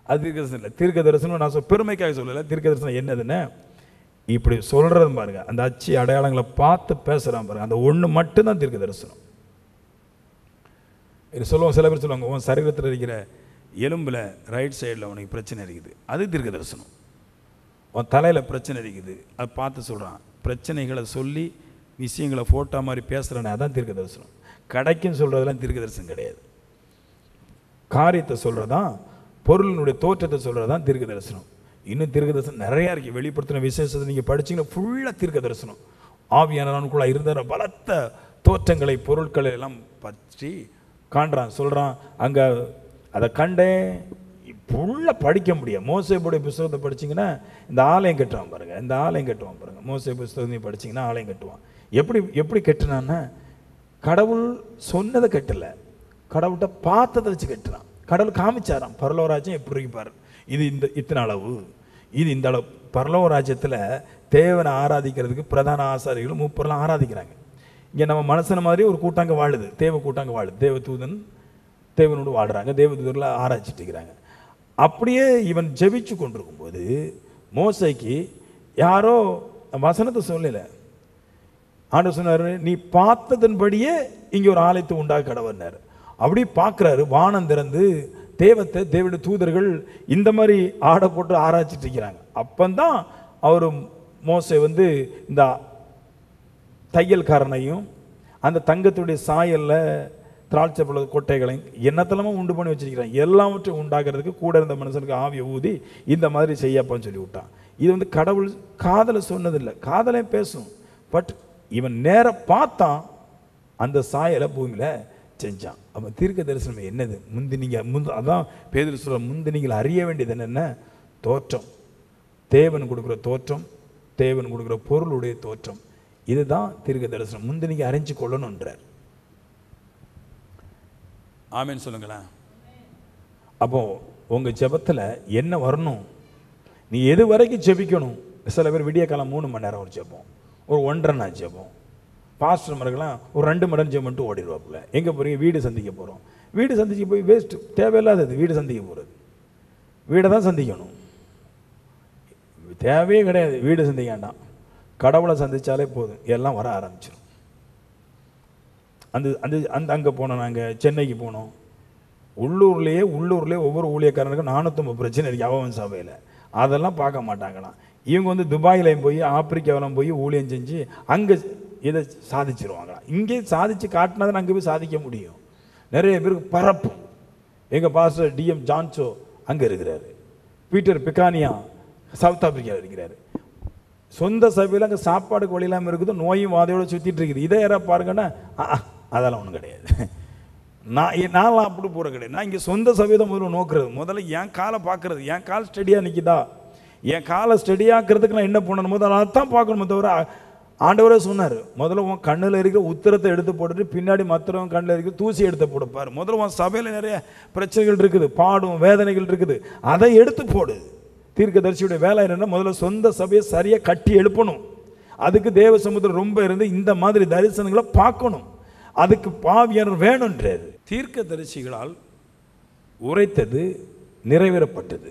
அது தீர்க்க தரிசனம் இல்லை. தீர்க்க தரிசனம் நான் பெருமைக்காக சொல்லலை. தீர்க்க தரிசனம் என்னதுன்னு இப்படி சொல்றது பாருங்க, அந்த அச்சு அடையாளங்களை பார்த்து பேசுறான் பாருங்க, அந்த ஒன்று மட்டும்தான் தீர்க்க தரிசனம். இது சொல்லுவோம், சில பேர் சொல்லுவாங்க, உன் சரீரத்தில் இருக்கிற எலும்பில் ரைட் சைடில் உனக்கு பிரச்சனை இருக்குது, அது தீர்க்க தரிசனம். உன் தலையில் பிரச்சனை இருக்குது, அதை பார்த்து சொல்கிறான். பிரச்சனைகளை சொல்லி விஷயங்களை ஃபோட்டோ மாதிரி பேசுகிறானே, அதான் தீர்க்க தரிசனம். கடைக்குன்னு சொல்கிறதெல்லாம் தீர்க்க தரிசனம் கிடையாது. காரியத்தை சொல்கிறதான், பொருளினுடைய தோற்றத்தை சொல்கிறதான் தீர்க்க தரிசனம். இன்னும் தீர்க்க தரிசனம் நிறையா இருக்குது. வெளிப்படுத்தின விசேஷத்தை நீங்கள் படிச்சிங்கன்னா ஃபுல்லாக தீர்க்க தரிசனம். ஆவியானவனுக்குள்ளே இருந்த பலத்த தோற்றங்களை பொருட்களை எல்லாம் பற்றி காண்றான், சொல்கிறான். அங்கே அதை கண்டேன், ஃபுல்லாக படிக்க முடியும். மோசேபுடைய புஸ்தகத்தை படிச்சிங்கன்னா இந்த ஆலயம் கட்டுவான் பாருங்கள், இந்த ஆலயம் கட்டுவான் பாருங்கள். மோசே புஸ்தகத்தையும் படிச்சிங்கன்னா ஆலயம் கட்டுவான். எப்படி கட்டுனான்னா, கடவுள் சொன்னதை கட்டலை, கடவுள்கிட்ட பார்த்ததை வச்சு கட்டுறான். கடவுள் காமிச்சாராம், பரலோகராஜ்யம் எப்படி இருப்பார், இது இத்தனை அளவு, இது இந்த அளவு. பரலோகராஜ்யத்தில் தேவனை ஆராதிக்கிறதுக்கு பிரதான ஆசாரிகளும் மூப்பரெல்லாம் ஆராதிக்கிறாங்க. இங்கே நம்ம மனுஷன மாதிரி ஒரு கூட்டாங்க வாழுது, தேவ கூட்டாங்க வாழுது. தேவ தூதன் தேவனோடு வாடுறாங்க, தேவ தூதரில் ஆராய்ச்சிட்டு இருக்கிறாங்க. அப்படியே இவன் ஜெபிச்சு கொண்டிருக்கும்போது மோசைக்கு யாரோ வசனத்தை சொல்லலை. ஆண்டவர் சொன்னார், நீ பார்த்ததன்படியே இங்கே ஒரு ஆலயத்தை உண்டாக கடவுள்னார். அப்படி பார்க்குறாரு, வானம் திறந்து தேவனுடைய தூதர்கள் இந்த மாதிரி ஆடை போட்டு ஆராய்ச்சிட்டு இருக்கிறாங்க. அப்பந்தான் அவர் மோசை இந்த தையல்காரனையும் அந்த தங்கத்துடைய சாயலில் திராட்சை பழ கொட்டைகளையும் என்னத்தெல்லாமோ உண்டு பண்ணி வச்சிருக்கிறாங்க. எல்லாவற்றையும் உண்டாகிறதுக்கு கூட இருந்த மனுஷனுக்கு ஆவியை ஊதி இந்த மாதிரி செய்யப்பான்னு சொல்லி விட்டான். இது கடவுள் காதலை சொன்னதில்லை, காதலை பேசும். பட் இவன் நேர பார்த்தான், அந்த சாயலை பூமியில் செஞ்சான். அப்போ தீர்க்க தரிசனம் என்னது, அதான் பேதுரு சொல்ற, முந்தி நீங்கள் அறிய வேண்டியது என்னென்ன, தோற்றம், தேவன் கொடுக்குற தோற்றம், தேவன் கொடுக்குற பொருளுடைய தோற்றம், இதுதான் தீர்க்க தரிசனம். முந்தி நீங்கள் அறிஞ்சு கொள்ளணுன்றார். ஆமேன்னு சொல்லுங்களேன். அப்போ உங்க ஜெபத்தில் என்ன வரணும், நீ எது வரைக்கும் ஜெபிக்கணும். சில பேர் விடிய காலம் 3 மணி நேரம் ஒரு ஜெபம், ஒரு 1.5 நாள் ஜெபம். பாஸ்டர் மரங்களாம் ஒரு 2 மணி நேரம் ஜெபம் பண்ணிட்டு ஓடிடுவாப்புல. எங்கே போகிறீங்க, வீடு சந்திக்க போகிறோம். வீடு சந்திக்க போய் வேஸ்ட்டு, தேவையில்லாதது. வீடு சந்திக்க போகிறது, வீடை தான் சந்திக்கணும், தேவையே கிடையாது. வீடு சந்திக்க வேண்டாம், கடவுளை சந்தித்தாலே போதும், எல்லாம் வர ஆரம்பிச்சிடும். அந்த அந்த அந்த அங்கே போனோம், நாங்கள் சென்னைக்கு போனோம். உள்ளூர்லேயே ஒவ்வொரு ஊழியக்காரனுக்கும் 450 பிரச்சனை இருக்குது அவன் சபையில். அதெல்லாம் பார்க்க மாட்டாங்களாம். இவங்க வந்து துபாயிலையும் போய் ஆப்பிரிக்காவிலும் போய் ஊழியம் செஞ்சு அங்கே இதை சாதிச்சிருவாங்களாம். இங்கே சாதிச்சு காட்டினா தான் அங்கே போய் சாதிக்க முடியும். நிறைய பேருக்கு பரப்பு. எங்கள் பாஸ்டர் DM ஜான்சோ அங்கே இருக்கிறாரு, பீட்டர் பிகானியா சவுத் ஆப்பிரிக்காவில் இருக்கிறாரு. சொந்த சபையில் அங்கே சாப்பாடுக்கு வழி இல்லாமல் இருக்குது, நோயும் வாதையோடு சுற்றிட்டு இருக்குது. இதை யாராவது பாருங்கன்னா அதெல்லாம் ஒன்றும் கிடையாது. நான்லாம் அப்படி போகிற கிடையாது. நான் இங்கே சொந்த சபையை தான் முதல்ல நோக்குறது. முதல்ல என் காலை பார்க்குறது, என் கால் ஸ்டடியாக நிற்கிதா, என் காலை ஸ்டடியாக்கிறதுக்கு நான் என்ன பண்ணணும் முதல்ல அதான் பார்க்கணுமே தவிர, ஆண்டவரே சொன்னார், முதல்ல உன் கண்ணில் இருக்கிற உத்திரத்தை எடுத்து போட்டுட்டு பின்னாடி மற்றவன் கண்ணில் இருக்கிற தூசி எடுத்து போடுப்பார். முதல்ல உன் சபையில் நிறைய பிரச்சனைகள் இருக்குது, பாடும் வேதனைகள் இருக்குது, அதை எடுத்து போடு. தீர்க்கதரிசியுடைய வேலை என்னென்னா முதல்ல சொந்த சபையை சரியாக கட்டி எழுப்பணும். அதுக்கு தேவ சமுத்திரம் ரொம்ப இருந்து இந்த மாதிரி தரிசனங்களை பார்க்கணும். அதுக்கு ஆவியானவர் வேணுன்றார். தீர்க்கதரிசிகளால் உரைத்தது நிறைவேறப்பட்டது.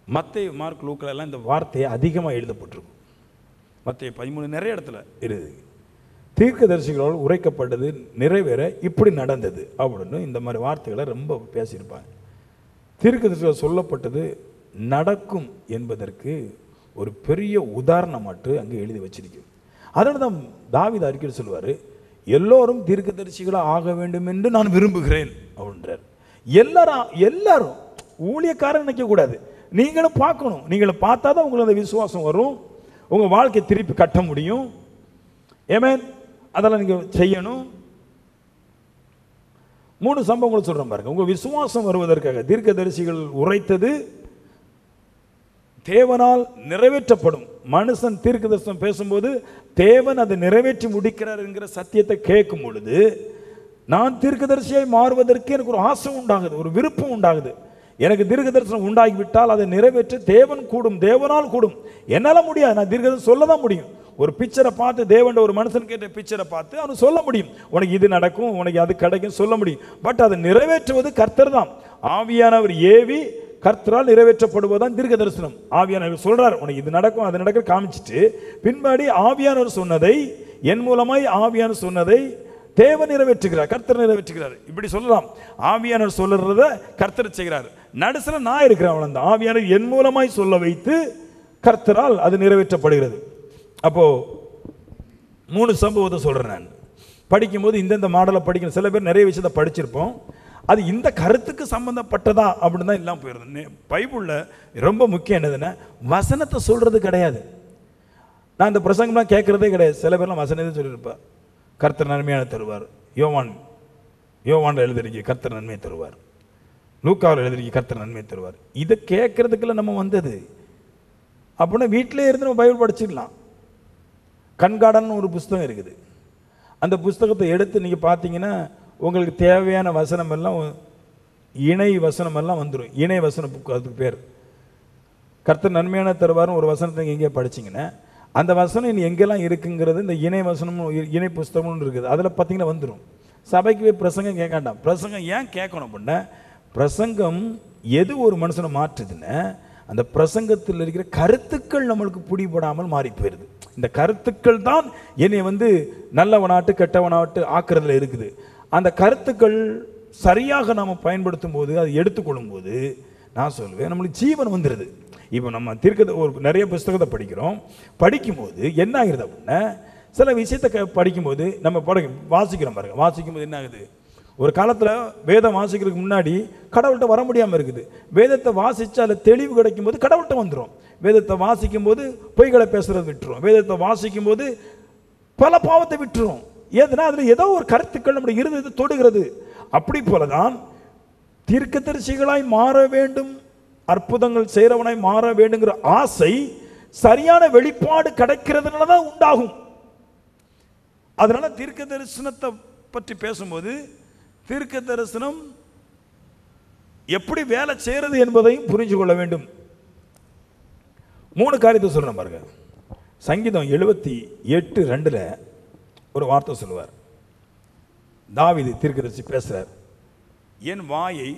மத்தேயு, மார்க், லூக்காலாம் இந்த வார்த்தையை அதிகமாக எழுதப்பட்டிருக்கும். மத்தேயு 13 நிறைய இடத்துல இருக்குது. தீர்க்கதரிசிகளால் உரைக்கப்பட்டது நிறைவேற இப்படி நடந்தது அப்படின்னு இந்த மாதிரி வார்த்தைகளை ரொம்ப பேசியிருப்பாங்க. தீர்க்கதரிசிகள் சொல்லப்பட்டது நடக்கும் என்பதற்கு ஒரு பெரிய உதாரணமாட்டு அங்கே எழுதி வச்சிருக்கும். அதனால தான் தாவீது அறிக்கை சொல்லுவார், எல்லோரும் தீர்க்கதரிசிகளாக ஆக வேண்டும் என்று நான் விரும்புகிறேன் அப்படின்றார். எல்லாரும் ஊழியக்காரன் நினைக்கக்கூடாது, நீங்களும் பார்க்கணும். நீங்களும் பார்த்தா தான் உங்களுக்கு அந்த விசுவாசம் வரும், உங்கள் வாழ்க்கையை திருப்பி கட்ட முடியும். ஏமேன், அதெல்லாம் நீங்கள் செய்யணும். 3 சம்பவங்களை சொல்கிறேன் பாருங்க. உங்கள் விசுவாசம் வருவதற்காக தீர்க்கதரிசிகள் உரைத்தது தேவனால் நிறைவேற்றப்படும். மனுஷன் தீர்க்கதரிசனம் பேசும்போது தேவன் அதை நிறைவேற்றி முடிக்கிறார் என்கிற சத்தியத்தை கேட்கும் பொழுது நான் தீர்க்கதரிசியாய் மாறுவதற்கு எனக்கு ஒரு ஆசை உண்டாகுது, ஒரு விருப்பம் உண்டாகுது. எனக்கு தீர்க்கதரிசனம் உண்டாகிவிட்டால் அதை நிறைவேற்ற தேவன் கூடும், தேவனால் கூடும். என்னால் முடியாது, நான் தீர்க்கதரிசனம் சொல்ல தான் முடியும். ஒரு பிக்சரை பார்த்து, தேவன் ஒரு மனுஷன் கேட்ட பிக்சரை பார்த்து அவனு சொல்ல முடியும், உனக்கு இது நடக்கும், உனக்கு அது கிடைக்கும் சொல்ல முடியும். பட் அதை நிறைவேற்றுவது கர்த்தர் தான். ஆவியானவர் ஏவி கர்த்தரால் நிறைவேற்றப்படுவதுதான் தீர்க்க தரிசனம். ஆவியானவர் சொல்றார், உனக்கு இது நடக்கும் அது நடக்க காமிச்சிட்டு பின்பாடி ஆவியானவர் சொன்னதை, என் மூலமாய் ஆவியானவர் சொன்னதை தேவன் நிறைவேற்றுகிறார், கர்த்தர் நிறைவேற்றுகிறார். இப்படி சொல்லலாம். ஆவியானவர் சொல்லுறத கர்த்தர் செய்கிறார், நடுசுல நான் இருக்கிறேன். அவன் அந்த ஆவியானவர் என் மூலமாய் சொல்ல வைத்து கர்த்தரால் அது நிறைவேற்றப்படுகிறது. அப்போ 3 சம்பவத்தை சொல்றேன். நான் படிக்கும்போது இந்தந்த மாடலை படிக்கணும். சில பேர் நிறைய விஷயத்தை படிச்சிருப்போம், அது இந்த கருத்துக்கு சம்பந்தப்பட்டதா அப்படின்னு தான் எல்லாம் போயிருந்தேன். பைபிளில் ரொம்ப முக்கியம் என்னதுன்னா வசனத்தை சொல்றது கிடையாது. நான் இந்த பிரசங்கம்லாம் கேட்கறதே கிடையாது. சில பேர்லாம் வசனத்தை சொல்லியிருப்பேன், கர்த்தர் நன்மையான தருவார். யோவான் எழுதிருக்கி கர்த்தர் நன்மையை தருவார், லூக்காவில் எழுதிருக்கி கர்த்தர் நன்மையை தருவார். இதை கேட்கறதுக்குள்ள நம்ம வந்தது அப்படின்னா வீட்டிலே இருந்து நம்ம பைபிள் படிச்சிடலாம். கண்காடன் ஒரு புஸ்தகம் இருக்குது. அந்த புஸ்தகத்தை எடுத்து நீங்கள் பார்த்தீங்கன்னா உங்களுக்கு தேவையான வசனம் எல்லாம் இணை வசனம் எல்லாம் வந்துடும். இணை வசன புக்கு அதுக்கு பேர். கர்த்தர் நன்மையான தருவார்னு ஒரு வசனத்தை எங்கேயே படிச்சிங்கன்னா அந்த வசனம் இனி எங்கெல்லாம் இருக்குங்கிறது இந்த இணை வசனமும் இணை புஸ்தகம்னு இருக்குது. அதில் பார்த்தீங்கன்னா வந்துடும். சபைக்கு போய் பிரசங்கம் கேட்காண்டாம். பிரசங்கம் ஏன் கேட்கணும் அப்படின்னா, பிரசங்கம் எது ஒரு மனுஷனை மாற்றுதுன்னா அந்த பிரசங்கத்தில் இருக்கிற கருத்துக்கள் நம்மளுக்கு பிடிபடாமல் மாறி போயிடுது. இந்த கருத்துக்கள் தான் என்னை நல்லவனாட்டு கெட்டவனாட்டு ஆக்குறதுல இருக்குது. அந்த கருத்துக்கள் சரியாக நாம் பயன்படுத்தும் போது, அதை எடுத்துக்கொள்ளும் போது நான் சொல்லுவேன் நம்மளுக்கு ஜீவன் வந்துடுது. இப்போ நம்ம ஒரு நிறைய புஸ்தகத்தை படிக்கும்போது என்ன ஆகுது அப்படின்னா, சில விஷயத்தை படிக்கும்போது நம்ம வாசிக்கிறோம் பாருங்க. வாசிக்கும்போது என்ன ஆகுது, ஒரு காலத்தில் வேதம் வாசிக்கிறதுக்கு முன்னாடி கடவுள்கிட்ட வர முடியாமல் இருக்குது. வேதத்தை வாசித்து அதில் தெளிவு கிடைக்கும் போது கடவுள்கிட்ட வந்துடும். வேதத்தை வாசிக்கும் போது பொய்களை பேசுறது விட்டுரும். வேதத்தை வாசிக்கும் போது பல பாவத்தை விட்டுரும். ஏதுனா அதில் ஏதோ ஒரு கருத்துக்கள் நம்முடைய இருதயத்தை தொடுகிறது. அப்படி போலதான் தீர்க்கதரிசிகளாய் மாற வேண்டும், அற்புதங்கள் செய்கிறவனாய் மாற வேண்டுங்கிற ஆசை சரியான வெளிப்பாடு கிடைக்கிறதுனால தான் உண்டாகும். அதனால தீர்க்க தரிசனத்தை பற்றி பேசும்போது தீர்க்க தரிசனம் எப்படி வேலை செய்கிறது என்பதையும் புரிஞ்சு கொள்ள வேண்டும். 3 காரியத்தை சொல்றேன் பாருங்க. சங்கீதம் 78:2 ஒரு வார்த்தை சொல்லுவார். தாவீது தீர்க்கதரிசி பேசுறார், என் வாயை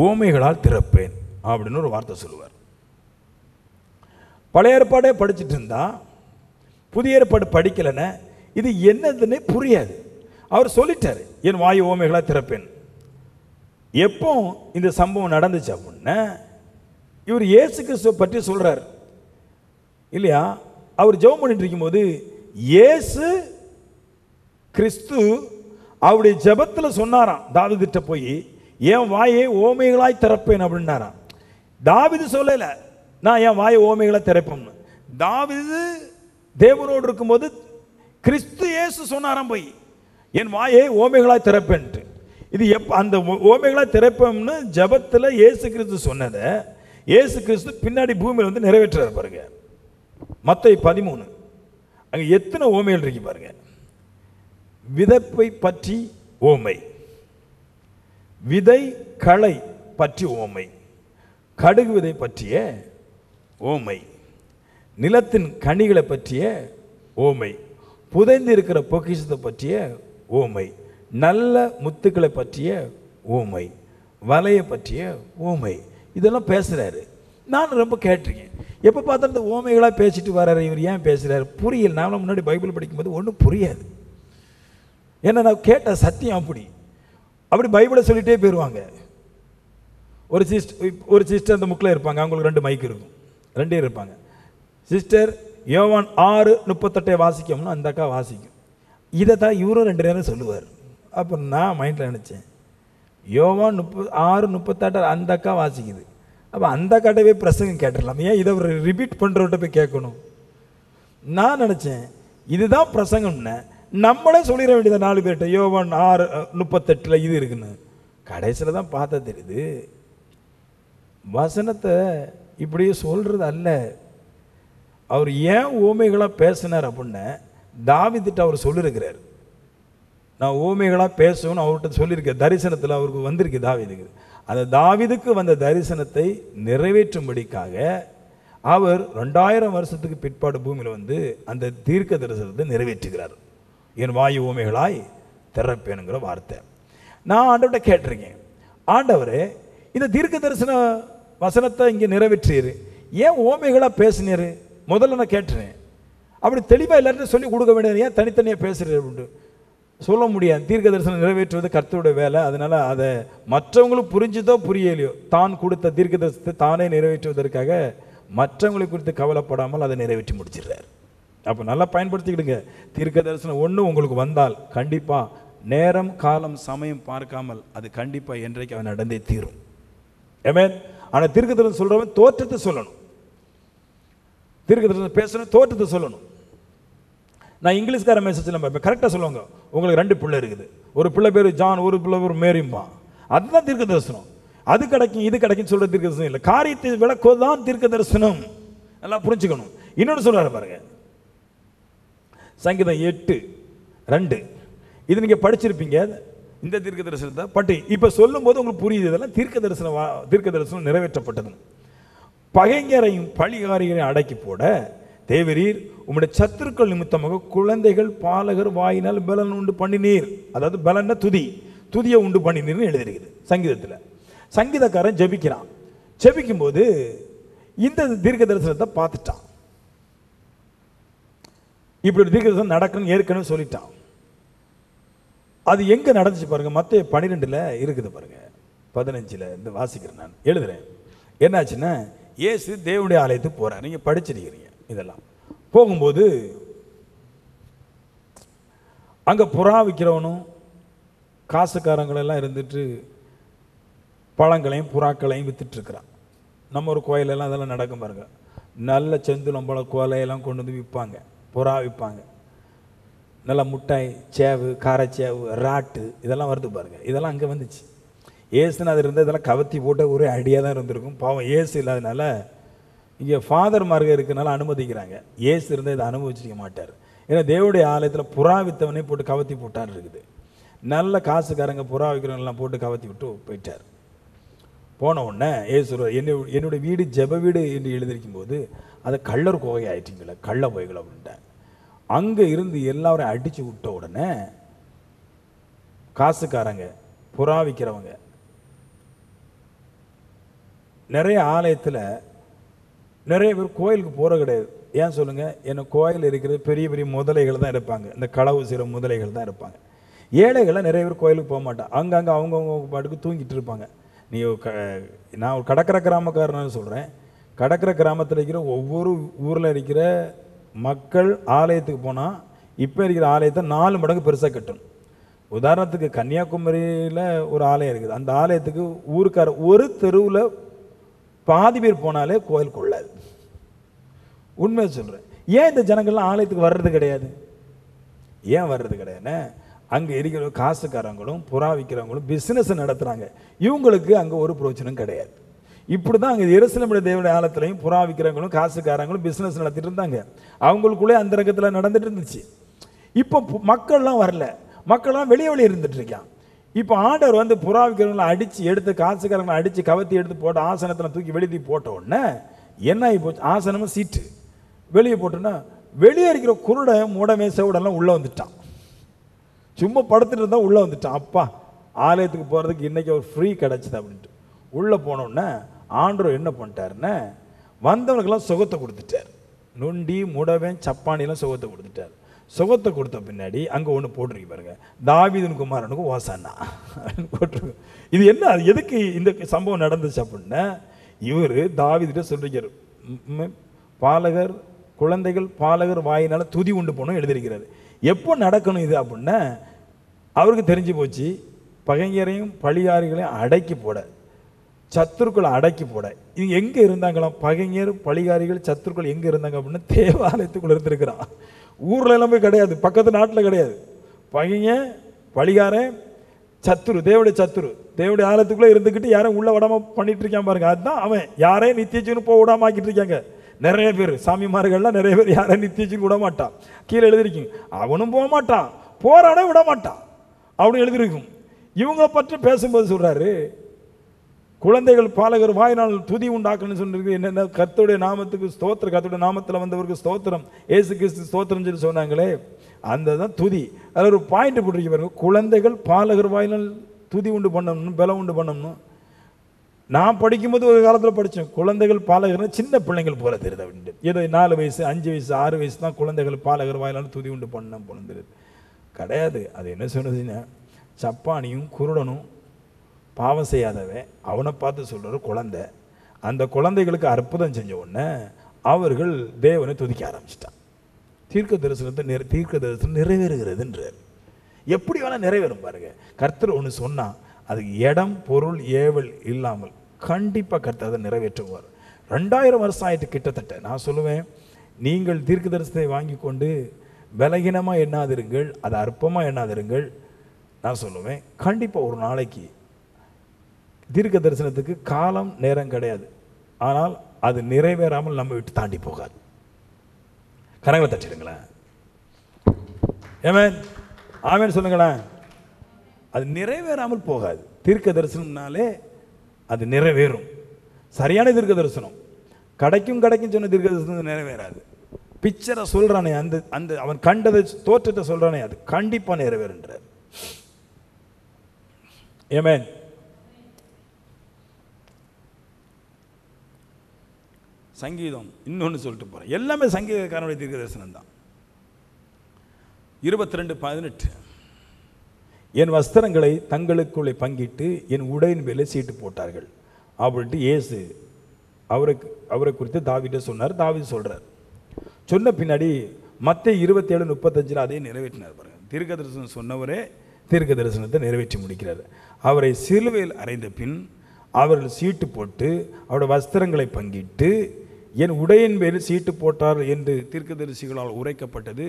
ஓமைகளால் திறப்பேன் அப்படின்னு ஒரு வார்த்தை சொல்லுவார். பழைய ஏற்பாடே படிச்சுட்டு இருந்தா புதிய ஏற்பாடு படிக்கலைன்னா இது என்னதுன்னே புரியாது. அவர் சொல்லிட்டாரு, என் வாயு ஓமைகளா திறப்பேன். எப்போ இந்த சம்பவம் நடந்துச்சு அப்படின்னா, இவர் இயேசு கிறிஸ்துவ பற்றி சொல்றாரு இல்லையா? அவர் ஜெபம் பண்ணிட்டு இருக்கும்போது இயேசு கிறிஸ்து அவருடைய ஜெபத்தில் சொன்னாராம், தாவீதுட்ட போய் என் வாயை ஓமைகளாய் திறப்பேன் அப்படின்னாராம். தாவீது சொல்லல நான் என் வாயை ஓமைகளை திறப்பேன். தாவீது தேவனோடு இருக்கும்போது கிறிஸ்து இயேசு சொன்னாராம் போய் என் வாயை ஓமைகளாய் திறப்பேன்ட்டு. இது அந்த ஓமைகளாய் திறப்பேன்னு ஜெபத்தில் இயேசு கிறிஸ்து சொன்னதை இயேசு கிறிஸ்து பின்னாடி பூமியில் வந்து நிறைவேற்றுறாரு பாருங்க. மத்தேயு 13 அங்க எத்தனை ஓமைகள் இருக்கு பாருங்க. விதைப்பை பற்றி ஓமை, விதை களை பற்றி ஓமை, கடுகு விதை பற்றிய ஓமை, நிலத்தின் கனிகளை பற்றிய ஓமை, புதைந்து இருக்கிற பொக்கிஷத்தை பற்றிய ஓமை, நல்ல முத்துக்களை பற்றிய ஓமை, வலையை பற்றிய ஓமை, இதெல்லாம் பேசுறாரு. நான் ரொம்ப கேட்டிருக்கேன், எப்போ பார்த்தா இந்த ஓமைகளாக பேசிட்டு வர்றாரு இவர், ஏன் பேசுகிறாரு புரியல. நான் முன்னாடி பைபிள் படிக்கும்போது ஒன்றும் புரியாது. ஏன்னா நான் கேட்ட சத்தியம் அப்படி பைபிளை சொல்லிகிட்டே போயிடுவாங்க. ஒரு சிஸ்டர் அந்த முக்கில் இருப்பாங்க, அவங்களுக்கு 2 மைக் இருக்கும், 2 இருப்பாங்க. சிஸ்டர் யோவான் 6:38 வாசிக்கணும்னா அந்த அக்கா வாசிக்கும். இதை தான் இவரும் 2 நேரம் சொல்லுவார். அப்போ நான் மைண்டில் நினச்சேன், யோவான் 6:38 அந்த அக்கா வாசிக்குது, அப்போ அந்த அக்காட்டவே பிரசங்கம் கேட்டுடலாம், ஏன் இதை ஒரு ரிப்பீட் பண்ணுறவட்ட போய் கேட்கணும். நான் நினச்சேன் இதுதான் பிரசங்கம்னு நம்மளே சொல்லிட வேண்டியது 4 பேர்கிட்ட, யோவான் 6:38 இது இருக்குன்னு. கடைசியில் தான் பார்த்தா தெரியுது வசனத்தை இப்படியே சொல்கிறது அல்ல. அவர் ஏன் ஓமைகளாக பேசினார் அப்படின்னா தாவீதுட்ட அவர் சொல்லியிருக்கிறார், நான் ஓமைகளாக பேசணும்னு அவர்கிட்ட சொல்லியிருக்கேன். தரிசனத்தில் அவருக்கு வந்திருக்கு தாவீதுக்கு. அந்த தாவீதுக்கு வந்த தரிசனத்தை நிறைவேற்றும்படிக்காக அவர் 2000 வருஷத்துக்கு பிற்பாடு பூமியில் வந்து அந்த தீர்க்க தரிசனத்தை நிறைவேற்றுகிறார். என் வாயு ஓமைகளாய் திறப்பேனுங்கிற வார்த்தை. நான் ஆண்டவர்கிட்ட கேட்டிருக்கேன், ஆண்டவரே இந்த தீர்க்க தரிசன வசனத்தை இங்கே நிறைவேற்றியரு, ஏன் ஓமைகளாக பேசினாரு? முதல்ல நான் கேட்டுறேன், அப்படி தெளிவாக எல்லாருக்கும் சொல்லி கொடுக்க வேண்டியது, ஏன் தனித்தனியாக பேசுகிறேன் அப்படின்ட்டு சொல்ல முடியாது. தீர்க்க தரிசனம் நிறைவேற்றுவது கர்த்தருடைய வேலை. அதனால் அதை மற்றவங்களுக்கு புரிஞ்சுதோ புரியலையோ தான் கொடுத்த தீர்க்க தரிசனத்தை தானே நிறைவேற்றுவதற்காக மற்றவங்களை குறித்து கவலைப்படாமல் அதை நிறைவேற்றி முடிச்சிடுறார். அப்போ நல்லா பயன்படுத்திக்கிடுங்க. தீர்க்க தரிசனம் ஒன்று உங்களுக்கு வந்தால் கண்டிப்பாக நேரம் காலம் சமயம் பார்க்காமல் அது கண்டிப்பாக என்றைக்கு அவன் நடந்தே தீரும். ஆமென். ஆனால் தீர்க்க தரிசனம் சொல்கிறவன் தோற்றத்தை சொல்லணும், தீர்க்க தரிசனம் பேசணும், தோற்றத்தை சொல்லணும். நான் இங்கிலீஷ்கார மெசேஜ் நம்ம கரெக்டாக சொல்லுவாங்க, உங்களுக்கு 2 பிள்ளை இருக்குது, ஒரு பிள்ளை பேர் ஜான், ஒரு பிள்ளை பேர் மேரிம்பா, அதுதான் தீர்க்க தரிசனம். அது கிடைக்கும் இது கிடைக்கும் சொல்கிற தீர்க்க தரிசனம் இல்லை, காரியத்தை விளக்குவதுதான் தீர்க்க தரிசனம். நல்லா புரிஞ்சுக்கணும். இன்னொன்று சொல்கிறாரு பாருங்க, சங்கீதம் 8:2 இது நீங்கள் படிச்சிருப்பீங்க இந்த தீர்க்க தரிசனத்தை. பட் இப்போ சொல்லும்போது உங்களுக்கு புரியுது, இதெல்லாம் தீர்க்க தரிசனம் நிறைவேற்றப்பட்டது. பகைஞரையும் பழிகாரிகளையும் அடக்கி போட தேவரீர் உம்முடைய சத்துருக்கள் நிமித்தமாக குழந்தைகள் பாலகர் வாயினால் பலன் உண்டு பண்ணினீர். அதாவது பலன்னா துதியை உண்டு பண்ணினீர்னு எழுதிருக்குது சங்கீதத்தில். சங்கீதக்காரன் ஜெபிக்கிறான், ஜெபிக்கும் போது இந்த தீர்க்க தரிசனத்தை பார்த்துட்டான். இப்படி தீர்க்க தரிசனம் நடக்கணும்னு ஏற்கனவே சொல்லிட்டான். அது எங்கே நடந்துச்சு பாருங்க, மத்தேயு 12 இருக்குது பாருங்க, 15 இந்த வாசிக்கிறேன், நான் எழுதுறேன். என்னாச்சுன்னா இயேசு தேவனுடைய ஆலயத்துக்கு போகிறார், நீங்கள் படிச்சிருக்கிறீங்க. இதெல்லாம் போகும்போது அங்கே புறா விற்கிறவனும் காசுக்காரங்களெல்லாம் இருந்துட்டு பழங்களையும் புறாக்களையும் விற்றுட்ருக்கிறான். நம்ம ஒரு கோயிலெல்லாம் அதெல்லாம் நடக்கும் பாருங்க, நல்ல செந்துளம்பழம் கோலையெல்லாம் கொண்டு வந்து விற்பாங்க, புறா விற்பாங்க, நல்ல முட்டாய் சேவு காரச்சேவு ராட்டு இதெல்லாம் வருது பாருங்க. இதெல்லாம் அங்கே வந்துச்சு. ஏசுன்னு அது இருந்தால் இதெல்லாம் கவத்தி போட்டு ஒரே அடியாக தான் இருந்திருக்கும். பாவம் ஏசு இல்லாதனால இங்கே ஃபாதர்மார்கள் இருக்கிறனால அனுமதிக்கிறாங்க. ஏசு இருந்தால் இதை அனுபவிச்சிக்க மாட்டார். ஏன்னா தேவனுடைய ஆலயத்தில் புறா வித்தவனே போட்டு கவத்தி போட்டார் இருக்குது. நல்ல காசுக்காரங்க புறா விற்கிறவங்கெல்லாம் போட்டு கவத்தி விட்டு போயிட்டார். போன உடனே ஏசு என்னுடைய வீடு ஜெப வீடு என்று எழுதியிருக்கும் போது அதை கள்ளர் கோகை ஆயிட்டீங்களே, கள்ள போய்கள் அப்படின்ட்டேன். அங்கே இருந்து எல்லாரையும் அடித்து விட்ட உடனே காசுக்காரங்க புறா விற்கிறவங்க நிறைய ஆலயத்தில் நிறைய பேர் கோயிலுக்கு போகிற கிடையாது. ஏன் சொல்லுங்கள், என்ன கோயில் இருக்கிறது பெரிய பெரிய முதலைகள் தான் இருப்பாங்க, இந்த களவு செய்கிற முதலைகள் தான் இருப்பாங்க. ஏழைகளை நிறைய பேர் கோயிலுக்கு போக மாட்டான், அங்கங்கே அவங்கவுங்க பாட்டுக்கு தூங்கிட்டு இருப்பாங்க. நீ நான் ஒரு கடற்கரை கிராமக்காரன்னு சொல்கிறேன். கடற்கரை கிராமத்தில் இருக்கிற ஒவ்வொரு ஊரில் இருக்கிற மக்கள் ஆலயத்துக்கு போனால் இப்போ இருக்கிற ஆலயத்தை 4 மடங்கு பெருசாக கட்டணும். உதாரணத்துக்கு கன்னியாகுமரியில் ஒரு ஆலயம் இருக்குது. அந்த ஆலயத்துக்கு ஊருக்கார ஒரு தெருவில் பாதி பேர் போனாலே கோயில் கொள்ளாது. உண்மையை சொல்கிறேன். ஏன் இந்த ஜனங்கள்லாம் ஆலயத்துக்கு வர்றது கிடையாது? ஏன் வர்றது கிடையாதுன்னா, அங்கே இருக்கிற காசுக்காரங்களும் புறா விற்கிறவங்களும் பிஸ்னஸ் நடத்துகிறாங்க. இவங்களுக்கு அங்கே ஒரு பிரயோஜனம் கிடையாது. இப்படி தான் அங்கே எருசலேம் தேவனுடைய ஆலயத்திலையும் புறா விற்கிறவங்களும் காசுக்காரங்களும் பிஸ்னஸ் நடத்திட்டு இருந்தாங்க. அவங்களுக்குள்ளே அந்த ரகத்தில் நடந்துட்டு இருந்துச்சு. இப்போ மக்கள்லாம் வரல, மக்கள்லாம் வெளியே இருந்துட்டு இருக்கான். இப்போ ஆண்டவர் வந்து புறா விற்கிறவங்களை அடித்து எடுத்து காசுக்காரங்களை அடித்து கவத்தி எடுத்து போட்டு ஆசனத்தில் தூக்கி வெளியே போட்ட உடனே என்ன ஆகி போச்சு? ஆசனமும் சீட்டு வெளியே போட்டோன்னா வெளியே இருக்கிற குருடை மூடமே செவிடெல்லாம் உள்ளே வந்துட்டான். சும்மா படுத்துட்டு இருந்தால் உள்ளே வந்துட்டான். அப்பா, ஆலயத்துக்கு போகிறதுக்கு இன்றைக்கி ஒரு ஃப்ரீ கிடச்சிது அப்படின்ட்டு உள்ளே போனோடனே ஆண்டவர் என்ன பண்ணிட்டாருன்னா, வந்தவனுக்கெல்லாம் சுகத்தை கொடுத்துட்டார். நொண்டி முடவன் சப்பானிலாம் சுகத்தை கொடுத்துட்டார். சுகத்தை கொடுத்த பின்னாடி அங்கே ஒன்று போட்டிருக்கு பாருங்க, தாவீதின் குமாரனுக்கும் ஓசானா போட்டிருக்கு. இது என்ன, அது எதுக்கு இந்த சம்பவம் நடந்துச்சு அப்படின்னா, இவர் தாவீதிட்ட சொல்லிருக்கார், பாலகர் குழந்தைகள் பாலகர் வாயினால் துதி உண்டு போகணும் எழுதியிருக்கிறாரு. எப்போ நடக்கணும் இது அப்படின்னா, அவருக்கு தெரிஞ்சு போச்சு, பகைஞரையும் பழிகாரிகளையும் அடக்கி போட, சத்துருக்களை அடக்கி போட. இது எங்கே இருந்தாங்களாம்? பகைஞர் பழிகாரிகள் சத்துருக்கள் எங்கே இருந்தாங்க அப்படின்னா தேவாலயத்துக்குள்ளே இருந்திருக்கிறான். ஊரில் எல்லாமே கிடையாது, பக்கத்து நாட்டில் கிடையாது. பகைங்க பழிகாரன் சத்துரு, தேவடைய சத்துரு தேவடைய ஆலயத்துக்குள்ளே இருந்துக்கிட்டு யாரும் உள்ள விடாம பண்ணிட்டு இருக்கான் பாருங்க. அதுதான் அவன். யாரையும் நித்தியச்சுன்னு போக விடாம ஆக்கிட்டு இருக்காங்க. நிறைய பேர் சாமிமார்கள்லாம் நிறைய பேர் யாரையும் நித்தியச்சுன்னு விட மாட்டான். கீழே எழுதிருக்கீங்க, அவனும் போக மாட்டான், போராட விட மாட்டான் அப்படின்னு எழுதிருக்கும். இவங்களை பற்றி பேசும்போது சொல்றாரு, குழந்தைகள் பாலகர் வாயினால் துதி உண்டாக்கணும்னு சொல்லிருக்கு. என்னென்ன கர்த்தருடைய நாமத்துக்கு ஸ்தோத்திரம், கர்த்தருடைய நாமத்தில் வந்தவருக்கு ஸ்தோத்திரம், ஏசு கிறிஸ்து ஸ்தோத்திரம் சொல்லி சொன்னாங்களே, அந்த தான் துதி. அதில் ஒரு பாயிண்ட் போட்டிருக்க பாருங்க, குழந்தைகள் பாலகர் வாயினால் துதி உண்டு பண்ணணும், பலம் உண்டு பண்ணணும். நான் படிக்கும்போது ஒரு காலத்தில் படித்தேன், குழந்தைகள் பாலகர்னு சின்ன பிள்ளைங்கள் போல தெரியுது அப்படின்ட்டு. ஏதோ 4 வயசு 5 வயசு 6 வயசு தான் குழந்தைகள் பாலகர் வாயினால் துதி உண்டு பண்ண போனது கிடையாது. அது என்ன சொன்னதுன்னா, சப்பானியும் குருடனும் பாவம் செய்யாதவன் அவனை பார்த்து சொல்கிற குழந்தை, அந்த குழந்தைகளுக்கு அற்புதம் செஞ்ச உடனே அவர்கள் தேவனை துதிக்க ஆரம்பிச்சிட்டான். தீர்க்க தரிசனம் நிறைவேறுகிறதுன்றார். எப்படி வேணால் நிறைவேறும் பாருங்க. கர்த்தர் ஒன்று சொன்னால் அதுக்கு இடம் பொருள் ஏவல் இல்லாமல் கண்டிப்பாக கர்த்தர் அதை நிறைவேற்றுவார். 2000 வருஷம் ஆயிட்டு கிட்டத்தட்ட. நான் சொல்லுவேன், நீங்கள் தீர்க்க தரிசனத்தை வாங்கி கொண்டு பலகீனமாக எண்ணாதிருங்கள், அதை அற்பமாக எண்ணாதிருங்கள். நான் சொல்லுவேன், கண்டிப்பாக ஒரு நாளைக்கு தீர்க்க தரிசனத்துக்கு காலம் நேரம் கிடையாது, ஆனால் அது நிறைவேறாமல் நம்ம விட்டு தாண்டி போகாது. கரங்களை தட்டிடுங்களேன். ஆமென் ஆமென் சொல்லுங்களேன். அது நிறைவேறாமல் போகாது. தீர்க்க தரிசனம்னாலே அது நிறைவேறும். சரியான தீர்க்க தரிசனம் கிடைக்கும் சொன்ன தீர்க்க தரிசனம் நிறைவேறாது. பிக்சரை சொல்றானே, அந்த அந்த அவன் கண்டதை தோற்றத்தை சொல்றானே, அது கண்டிப்பாக நிறைவேறுன்றார். ஆமென். சங்கீதம் இன்னொன்று சொல்லிட்டு போகிறேன், எல்லாமே சங்கீதக்காரனுடைய தீர்க்க தரிசனம் தான். 22:18, என் வஸ்திரங்களை தங்களுக்குள்ளே பங்கிட்டு என் உடையின் மேலே சீட்டு போட்டார்கள் அப்படின்ட்டு இயேசு அவரை குறித்து தாவீதை சொன்னார். தாவீது சொல்கிறார். சொன்ன பின்னாடி மத்தேயு 27:35 அதே நிறைவேற்றினார் பாருங்க. தீர்க்க தரிசனம் சொன்னவரே தீர்க்க தரிசனத்தை நிறைவேற்றி முடிக்கிறார். அவரை சிலுவையில் அறைந்த பின் அவர்கள் சீட்டு போட்டு அவருடைய வஸ்திரங்களை பங்கிட்டு என் உடையின் மேல் சீட்டு போட்டார் என்று தீர்க்கதரிசிகளால் உரைக்கப்பட்டது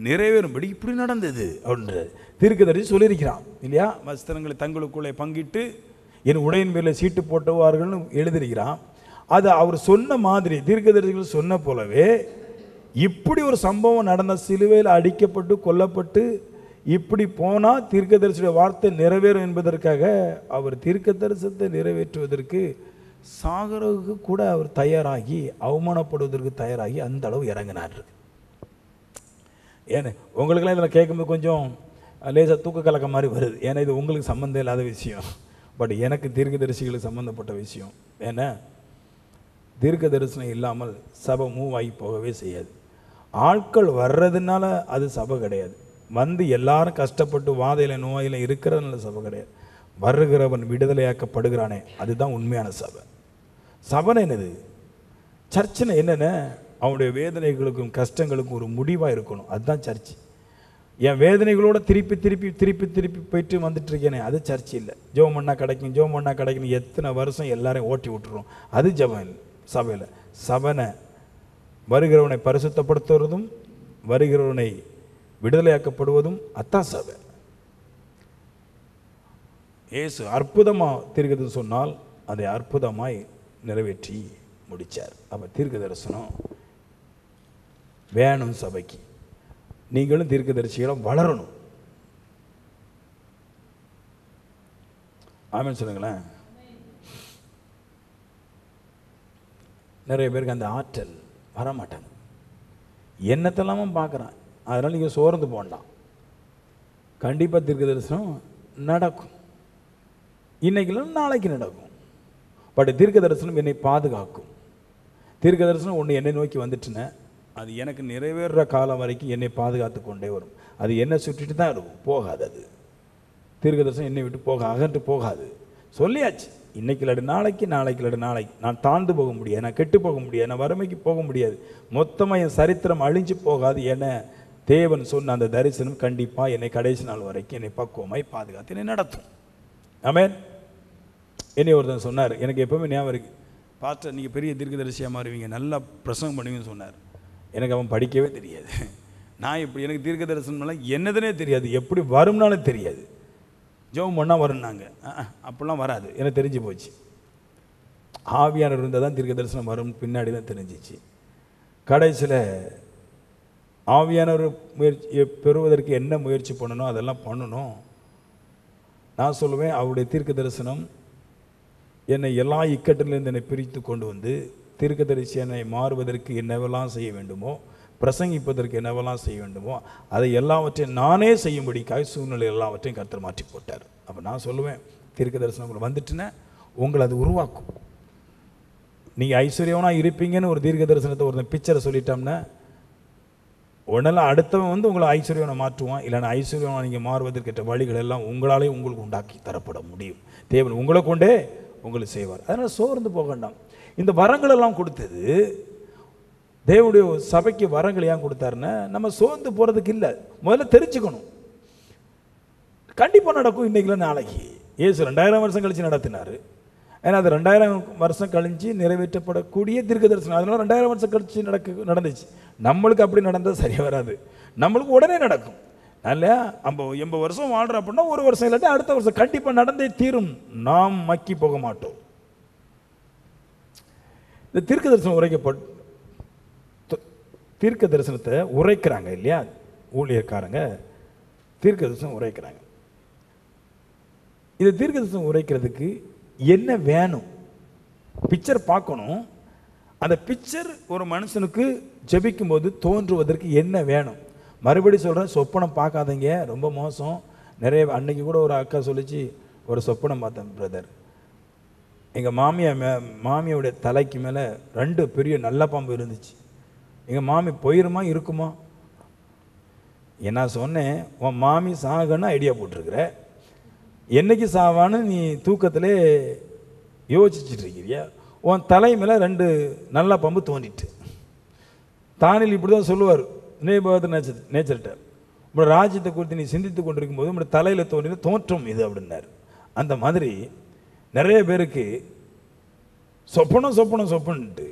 நிறைவேறும்படி இப்படி நடந்தது அப்படின்ற தீர்க்கதரிசி சொல்லியிருக்கிறான் இல்லையா. வஸ்திரங்களை தங்களுக்குள்ளே பங்கிட்டு என் உடையின் மேலே சீட்டு போட்டுவார்கள்னு எழுதியிருக்கிறான். அது அவர் சொன்ன மாதிரி தீர்க்கதரிசிகள் சொன்ன போலவே இப்படி ஒரு சம்பவம் நடந்த, சிலுவையில் அடிக்கப்பட்டு கொல்லப்பட்டு இப்படி போனால் தீர்க்கதரிசியுடைய வார்த்தை நிறைவேறும் என்பதற்காக அவர் தீர்க்க தரிசனத்தை நிறைவேற்றுவதற்கு சாகருக்கு கூட அவர் தயாராகி அவமானப்படுவதற்கு தயாராகி அந்த அளவு இறங்கினார். ஏன்னா உங்களுக்கெல்லாம் இதில் கேட்கும்போது கொஞ்சம் லேசாக தூக்க கலக்க மாதிரி வருது. ஏன்னா இது உங்களுக்கு சம்மந்தம் இல்லாத விஷயம், பட் எனக்கு தீர்க்க தரிசிகளுக்கு சம்மந்தப்பட்ட விஷயம். ஏன்னா தீர்க்க தரிசனம் இல்லாமல் சபை மூவ் ஆகி போகவே செய்யாது. ஆட்கள் வர்றதுனால அது சபை கிடையாது. வந்து எல்லாரும் கஷ்டப்பட்டு வாதையில் நோயில் இருக்கிறதுனால சபை கிடையாது. வருகிறவன் விடுதலையாக்கப்படுகிறானே, அதுதான் உண்மையான சபை. சபை என்னது? சர்ச்சுன்னு என்னென்ன? அவனுடைய வேதனைகளுக்கும் கஷ்டங்களுக்கும் ஒரு முடிவாக இருக்கணும், அதுதான் சர்ச்சு. என் வேதனைகளோட திருப்பி திருப்பி திருப்பி திருப்பி போயிட்டு வந்துட்டு இருக்கேனே, அது சர்ச்சு இல்லை. ஜெபம் பண்ணா கிடைக்கும், ஜெபம் பண்ணா கிடைக்கும், எத்தனை வருஷம் எல்லாரையும் ஓட்டி விட்டுருவோம், அது ஜெபம் இல்லை. சபையில் சபனை வருகிறவனை பரிசுத்தப்படுத்துவதும் வருகிறவனை விடுதலையாக்கப்படுவதும் அதான் சபை. இயேசு அற்புதமாக தீர்க்கதரிசனம் சொன்னால் அதை அற்புதமாய் நிறைவேற்றி முடித்தார். அப்போ தீர்க்க தரிசனம் வேணும் சபைக்கு. நீங்களும் தீர்க்கதரிசிகளும் வளரணும். ஆமென் சொல்லுங்களேன். நிறைய பேருக்கு அந்த ஆற்றல் வரமாட்டாங்க. என்னத்தெல்லாமும் பார்க்குறான். அதனால் நீங்கள் சோர்ந்து போண்டாம். கண்டிப்பாக தீர்க்க தரிசனம் நடக்கும். இன்னைக்கு நாளைக்கு நடக்கும். பட் தீர்க்க தரிசனம் என்னை பாதுகாக்கும். தீர்க்க தரிசனம் ஒன்று என்னை நோக்கி வந்துட்டுன்னா அது எனக்கு நிறைவேறுற காலம் வரைக்கும் என்னை பாதுகாத்து கொண்டே வரும். அது என்னை சுற்றிட்டு தான் இருக்கும், போகாது. அது தீர்க்க தரிசனம் என்னை விட்டு அகன்று போகாது. சொல்லியாச்சு, இன்னைக்கு இல்லாடு நாளைக்கு, நாளைக்கு இல்லாடு நாளைக்கு. நான் தாழ்ந்து போக முடியாது, நான் கெட்டு போக முடியாது, நான் வறுமைக்கு போக முடியாது, மொத்தமாக என் சரித்திரம் அழிஞ்சு போகாது என தேவன் சொன்ன அந்த தரிசனம் கண்டிப்பாக என்னை கடைசி நாள் வரைக்கும் என்னை பக்குவமாய் பாதுகாத்து என்னை நடத்தும். ஆமென். என்னை ஒருத்தன் சொன்னார், எனக்கு எப்பவுமே ஞாபகம் இருக்குது, பாஸ்டர் நீங்கள் பெரிய தீர்க்கதரிசியாக மாறுவீங்க, நல்லா பிரசங்கம் பண்ணுவீங்கன்னு சொன்னார். எனக்கு அவன் படிக்கவே தெரியாது. நான் இப்படி எனக்கு தீர்க்க தரிசனம்லாம் என்னதுன்னே தெரியாது, எப்படி வரும்னாலும் தெரியாது. ஜெபம் பண்ணால் வரும்னாங்க, அப்படிலாம் வராது, எனக்கு தெரிஞ்சு போச்சு. ஆவியானவர் இருந்தால் தான் தீர்க்க தரிசனம் வரும் பின்னாடி தான் தெரிஞ்சிச்சு. கடைசியில் ஆவியானவர் முயற்சி பெறுவதற்கு என்ன முயற்சி பண்ணணும் அதெல்லாம் பண்ணணும். நான் சொல்லுவேன், அவருடைய தீர்க்க தரிசனம் என்னை எல்லா இக்கட்டிலிருந்து என்னை பிரித்து கொண்டு வந்து தீர்க்கதரிசி என்னை மாறுவதற்கு என்னவெல்லாம் செய்ய வேண்டுமோ, பிரசங்கிப்பதற்கு என்னவெல்லாம் செய்ய வேண்டுமோ அதை எல்லாவற்றையும் நானே செய்யும்படிக்காக சூழ்நிலை எல்லாவற்றையும் கர்த்தர் மாற்றி போட்டார். அப்போ நான் சொல்லுவேன், தீர்க்க தரிசனம் உங்களை வந்துட்டுன்னா உங்களை அது உருவாக்கும். நீங்கள் ஐஸ்வர்யவனாக இருப்பீங்கன்னு ஒரு தீர்க்க தரிசனத்தை ஒரு பிக்சரை சொல்லிட்டோம்னா உடனே அடுத்தவன் வந்து உங்களை ஐஸ்வர்யவனை மாற்றுவான். இல்லைன்னா ஐஸ்வர்யவனை நீங்கள் மாறுவதற்கேற்ற வழிகள் எல்லாம் உங்களாலே உங்களுக்கு உண்டாக்கி தரப்பட முடியும். தேவன் உங்களை கொண்டே உங்களுக்கு செய்வார். அதனால் சோர்ந்து போக வேண்டாம். இந்த வரங்கள் எல்லாம் கொடுத்தது தேவனுடைய சபைக்கு வரங்கள் ஏன் கொடுத்தாருன்னா நம்ம சோர்ந்து போகிறதுக்கு இல்லை, முதல்ல தெரிஞ்சுக்கணும். கண்டிப்பாக நடக்கும், இன்றைக்கி நாளைக்கு. ஏசு 2000 வருஷம் கழித்து நடத்தினார். ஏன்னா அது 2000 வருஷம் கழிஞ்சு நிறைவேற்றப்படக்கூடிய தீர்க்க தரிசனம். அதனால 2000 வருஷம் கழிச்சு நடந்துச்சு. நம்மளுக்கு அப்படி நடந்தால் சரியாக வராது, நம்மளுக்கு உடனே நடக்கும். நல்ல 80 வருஷம் வாழ்கிறோம் அப்படின்னா ஒரு வருஷம் இல்லாட்டி அடுத்த வருஷம் கண்டிப்பாக நடந்தே தீரும். நாம் மக்கி போக மாட்டோம். இந்த தீர்க்க தரிசனம் தீர்க்க தரிசனத்தை உரைக்கிறாங்க இல்லையா ஊழியக்காரங்க, தீர்க்க தரிசனம் உரைக்கிறாங்க. இந்த தீர்க்க தரிசனம் உரைக்கிறதுக்கு என்ன வேணும்? பிக்சர் பார்க்கணும். அந்த பிக்சர் ஒரு மனுஷனுக்கு ஜெபிக்கும் போது தோன்றுவதற்கு என்ன வேணும்? மறுபடி சொல்கிறேன், சொப்பனம் பார்க்காதீங்க, ரொம்ப மோசம். நிறைய அன்னைக்கு கூட ஒரு அக்கா சொல்லிச்சு, ஒரு சொப்பனம் பார்த்தேன் பிரதர், எங்கள் மாமியோடைய தலைக்கு மேலே 2 பெரிய நல்ல பாம்பு இருந்துச்சு. எங்கள் மாமி போயிருமா இருக்குமா? என்ன சொன்னேன், உன் மாமி சாகன்னு ஐடியா போட்டிருக்கிற, என்னைக்கு சாவான்னு நீ தூக்கத்திலே யோசிச்சுட்டு இருக்கிறியா? உன் தலை மேலே 2 நல்ல பாம்பு தோண்டிட்டு. தானில் இப்படி தான் சொல்லுவார் நேச்சர்கிட்ட, உங்களோட ராஜ்யத்தை குறித்து நீ சிந்தித்து கொண்டிருக்கும் போது உங்களோட தலையில் தோன்றின தோற்றம் இது அப்படின்னார். அந்த மாதிரி நிறைய பேருக்கு சொப்பனன்ட்டு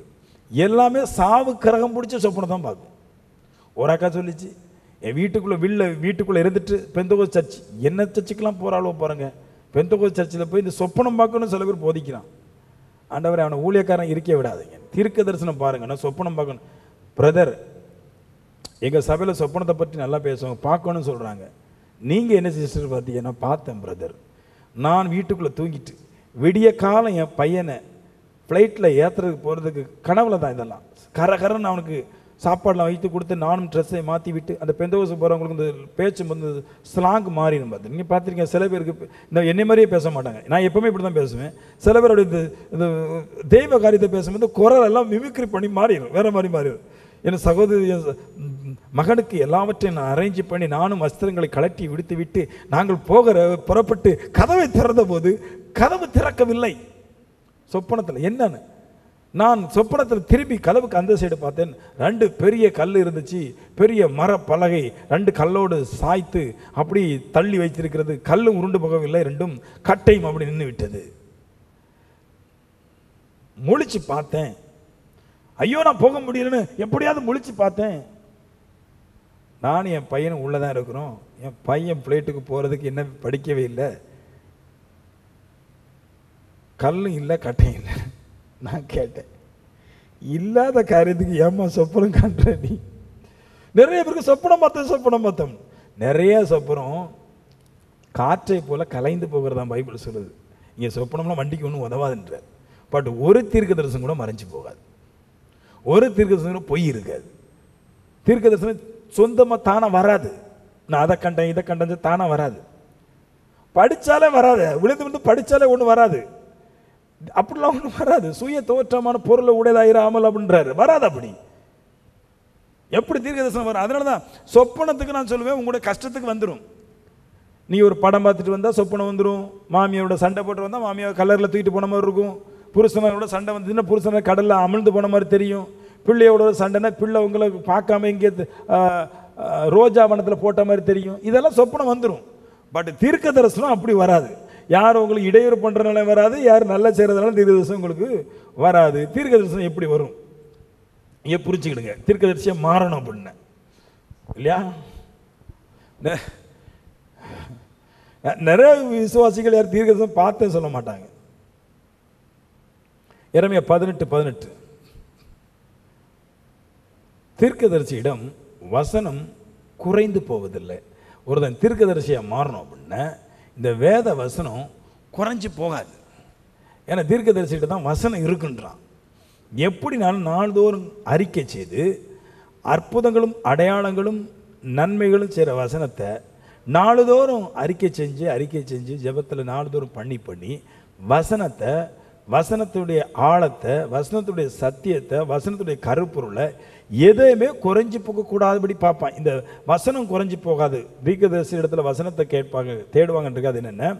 எல்லாமே சாவு கரகம் பிடிச்ச சொப்பனம் தான் பார்க்கும். ஒரு அக்கா சொல்லிச்சு, என் வீட்டுக்குள்ளே இருந்துட்டு பெந்தகோஸ்து சர்ச், என்ன சர்ச்சுக்கெல்லாம் போகிறாளோ பாருங்க, பெந்தகோஸ்து சர்ச்சில் போய் இந்த சொப்பனம் பார்க்கணும் சில பேர் போதிக்கிறான். ஆண்டவரை அவனை ஊழியக்காரன் இருக்க விடாதீங்க, தீர்க்க தரிசனம் பாருங்க, நான் சொப்பனம் பார்க்கணும். பிரதர், எங்கள் சபையில் சொப்பனத்தை பற்றி நல்லா பேசுவாங்க, பார்க்கணும்னு சொல்கிறாங்க. நீங்கள் என்ன சிஸ்டர் பார்த்தீங்க? நான் பார்த்தேன் பிரதர், நான் வீட்டுக்குள்ளே தூங்கிட்டு விடிய காலம் என் பையனை ஃப்ளைட்டில் ஏற்றுறதுக்கு போகிறதுக்கு கனவுல தான் இதெல்லாம் கரன்னு அவனுக்கு சாப்பாடெலாம் வைத்து கொடுத்து நானும் ட்ரெஸ்ஸை மாற்றி விட்டு அந்த பெந்தகோஸ்து போகிறவங்களுக்கு இந்த பேச்சு வந்து ஸ்லாங் மாறிடும். பார்த்து நீங்கள் பார்த்துருக்கீங்க, சில பேருக்கு இந்த என்னை மாதிரியே பேச மாட்டாங்க. நான் எப்போவுமே இப்படி தான் பேசுவேன். சில பேருடைய இந்த தெய்வ காரியத்தை பேசும்போது குரல் எல்லாம் மிமிக்ரி பண்ணி மாறிடும், வேறு மாதிரி மாறிடும். என் சகோதரி மகனுக்கு எல்லாவற்றையும் நான் அரேஞ்ச் பண்ணி நானும் வஸ்திரங்களை கலட்டி விடுத்து விட்டு நாங்கள் புறப்பட்டு கதவை திறந்த போது கதவு திறக்கவில்லை. சொப்பனத்தில் என்னன்னு நான் சொப்பனத்தில் திரும்பி கதவுக்கு அந்த சைடு பார்த்தேன். 2 பெரிய கல் இருந்துச்சு, பெரிய மர பலகை 2 கல்லோடு சாய்த்து அப்படி தள்ளி வைத்திருக்கிறது. கல்லும் உருண்டு போகவில்லை, 2 கட்டையும் அப்படி நின்று விட்டது. முழிச்சு பார்த்தேன். ஐயோ நான் போக முடியலன்னு எப்படியாவது முழிச்சு பார்த்தேன். நானும் என் பையனும் உள்ளதான் இருக்கிறோம். என் பையன் பிளேட்டுக்கு போறதுக்கு என்ன படிக்கவே இல்லை, கல்லும் இல்லை கட்டையும் இல்லை. நான் கேட்டேன், இல்லாத காரியத்துக்கு ஏமா சொப்பனம் காண்ற நீ? நிறைய பேருக்கு சொப்பனம் பார்த்தோம் நிறைய சொப்பனம் காற்றை போல கலைந்து போகிறதா பைபிள் சொல்லுது. இங்கே சொப்பனம்லாம் வண்டிக்கு ஒன்றும் உதவாதுன்றார். பட் ஒரு தீர்க்க தரிசனம் கூட மறைஞ்சு போகாது, ஒரு தீர்க்க தரிசனம் கூட பொய் இருக்காது. தீர்க்க தரிசனம் சொந்தமாக தானாக வராது. நான் அதை கண்டேன் இதை கண்டேன் தானாக வராது, படித்தாலே வராது, விழுந்து படித்தாலே ஒன்றும் வராது, அப்படிலாம் ஒன்றும் வராது. சுய தோற்றமான பொருளை உடையதாயிராமல் அப்படின்றாரு, வராது. அப்படி எப்படி தீர்க்க தரிசனம் வரும்? அதனால தான் சொப்பனத்துக்கு நான் சொல்லுவேன், உங்களுடைய கஷ்டத்துக்கு வந்துடும். நீ ஒரு படம் பார்த்துட்டு வந்தால் சொப்பனம் வந்துடும். மாமியோட சண்டை போட்டு வந்தால் மாமியை கலரில் தூக்கிட்டு போன மாதிரி இருக்கும். புருஷனோட சண்டை வந்துச்சுன்னா புருஷனை கடலில் அமிழ்ந்து போன மாதிரி தெரியும். பிள்ளையோட சண்டைனா பிள்ளை உங்களுக்கு பார்க்காம இங்கே ரோஜா வனத்தில் போட்ட மாதிரி தெரியும். இதெல்லாம் சொப்பனம் வந்துடும். பட் தீர்க்க தரிசனம் அப்படி வராது. யார் உங்களுக்கு இடையூறு பண்ணுறதுனால வராது, யார் நல்லா செய்கிறதுனால தீர்க்க தரிசனம் உங்களுக்கு வராது. தீர்க்க தரிசனம் எப்படி வரும்? இங்கே புரிச்சுக்கிடுங்க, தீர்க்க தரிசனம் மாறணும் அப்படின்னு இல்லையா? நிறைய விசுவாசிகள் யார் தீர்க்க தரிசனம் பார்த்தே சொல்ல மாட்டாங்க. எரேமியா 18:18 தீர்க்கதரிசியிடம் வசனம் குறைந்து போவதில்லை. ஒருத்தன் தீர்க்கதரிசியாக மாறணும் அப்படின்னா இந்த வேத வசனம் குறைஞ்சி போகாது. ஏன்னா தீர்க்கதரிசிகிட்ட தான் வசனம் இருக்குன்றான். எப்படினாலும் நாள்தோறும் அறிக்கை செய்து அற்புதங்களும் அடையாளங்களும் நன்மைகளும் செய்கிற வசனத்தை நாளுதோறும் அறிக்கை செஞ்சு ஜெபத்தில் நாளுதோறும் பண்ணி வசனத்தை, வசனத்துடைய ஆழத்தை, வசனத்துடைய சத்தியத்தை, வசனத்துடைய கருப்பொருளை எதையுமே குறைஞ்சி போகக்கூடாதபடி பார்ப்பான். இந்த வசனம் குறைஞ்சி போகாது. தீர்க்கதரிசி இடத்துல வசனத்தை கேட்பாங்க, தேடுவாங்கன்றது. அது என்னென்ன,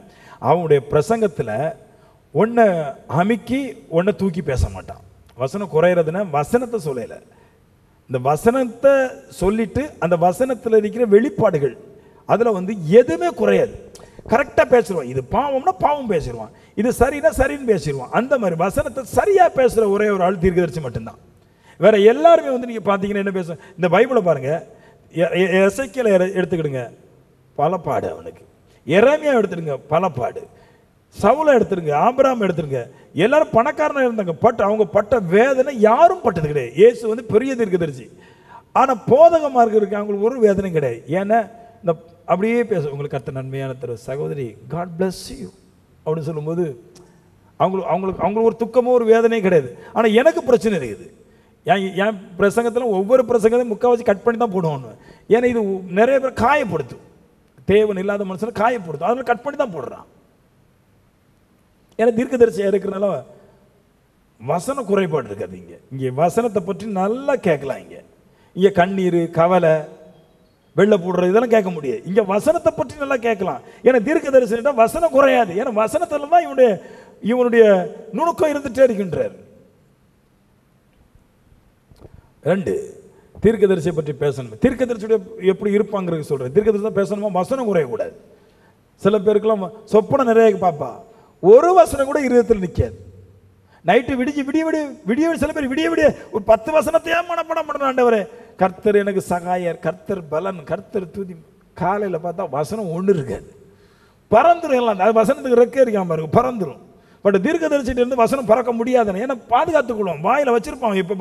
அவனுடைய பிரசங்கத்தில் ஒன்றை அமுக்கி ஒன்றை தூக்கி பேச மாட்டான். வசனம் குறையிறதுன்னா வசனத்தை சொல்லலை, இந்த வசனத்தை சொல்லிட்டு அந்த வசனத்தில் இருக்கிற வெளிப்பாடுகள் அதில் எதுவுமே குறையாது. கரெக்டாக பேசிடுவான். இது பாவம்னா பாவம் பேசிடுவான், இது சரின்னா சரின்னு பேசிடுவான். அந்த மாதிரி வசனத்தை சரியாக பேசுகிற ஒரே ஒரு ஆள் தீர்க்கதரிசி மட்டும்தான். வேற எல்லாருமே நீங்கள் பார்த்தீங்கன்னா என்ன பேசுவோம்? இந்த பைபிளை பாருங்க, எசேக்கியேலை எடுத்துக்கிடுங்க, பலப்பாடு அவனுக்கு. எரேமியா எடுத்துடுங்க, பலப்பாடு. சவுலை எடுத்துருங்க, ஆபிரகாம் எடுத்துருங்க, எல்லாரும் பணக்காரனாக இருந்தாங்க. அவங்க பட்ட வேதனை யாரும் பட்டது கிடையாது. இயேசு பெரிய தீர்க்கதரிசி, ஆனால் போதகமாக இருக்கு அவங்களுக்கு ஒரு வேதனையும் கிடையாது. ஏன்னா இந்த அப்படியே பேச உங்களுக்கு கர்த்தர் நன்மையான தருவார், சகோதரி காட் பிளஸ் யூ அப்படின்னு சொல்லும்போது அவங்களுக்கு ஒரு துக்கமோ ஒரு வேதனையும் கிடையாது. ஆனால் எனக்கு பிரச்சனை இருக்குது. என் பிரசங்கத்தில் ஒவ்வொரு பிரசங்கத்தையும் முக்கால்வாசி கட் பண்ணி தான் போடுவோன்னு. ஏன்னா இது நிறைய பேர் காயப்படுத்தும், தேவன் இல்லாத மனுஷனை காயப்படுத்தும், அதனால கட் பண்ணி தான் போடுறான். ஏன்னா தீர்க்கதரிசியாக இருக்கிறனால வசனம் குறைபாடு இருக்காது. இங்கே வசனத்தை பற்றி நல்லா கேட்கலாம். இங்கே கண்ணீர், கவலை, வெள்ளை போடுறது இதெல்லாம் கேட்க முடியாது. இங்கே வசனத்தை பற்றி நல்லா கேட்கலாம். ஏன்னா தீர்க்கதரிசினா வசனம் குறையாது. ஏன்னா வசனத்தில் தான் இவனுடைய நுணுக்கம் இருந்துட்டே இருக்கின்றார். 2 தீர்க்கதரிசியை பற்றி பேசணும். தீர்க்கதரிசியுடைய எப்படி இருப்பாங்கிறது சொல்கிறேன். தீர்க்கதரிசி தான் பேசணுமா, வசனம் குறையக்கூடாது. சில பேருக்கெல்லாம் சொப்பனம் நிறைய பார்ப்பா, ஒரு வசனம் கூட இருதயத்தில் நிற்காது. நைட்டு விடிய சில பேர் விடிய ஒரு 10 வசனத்தையே மனப்படம் பண்ண ஆண்டவரே, கர்த்தர் எனக்கு சகாயர், கர்த்தர் பலன், கர்த்தர் துதி. காலையில் பார்த்தா வசனம் ஒன்று இருக்காது, பறந்துடும். எல்லாம் அது வசனத்துக்கு ரெக்கே இருக்காம பாருங்க, பறந்துடும். பட் தீர்க்கதரிசிட்டு இருந்து வசனம் பறக்க முடியாதுன்னு, ஏன்னா பாதுகாத்துக்கொள்வான். வாயில் வச்சிருப்பான், எப்போ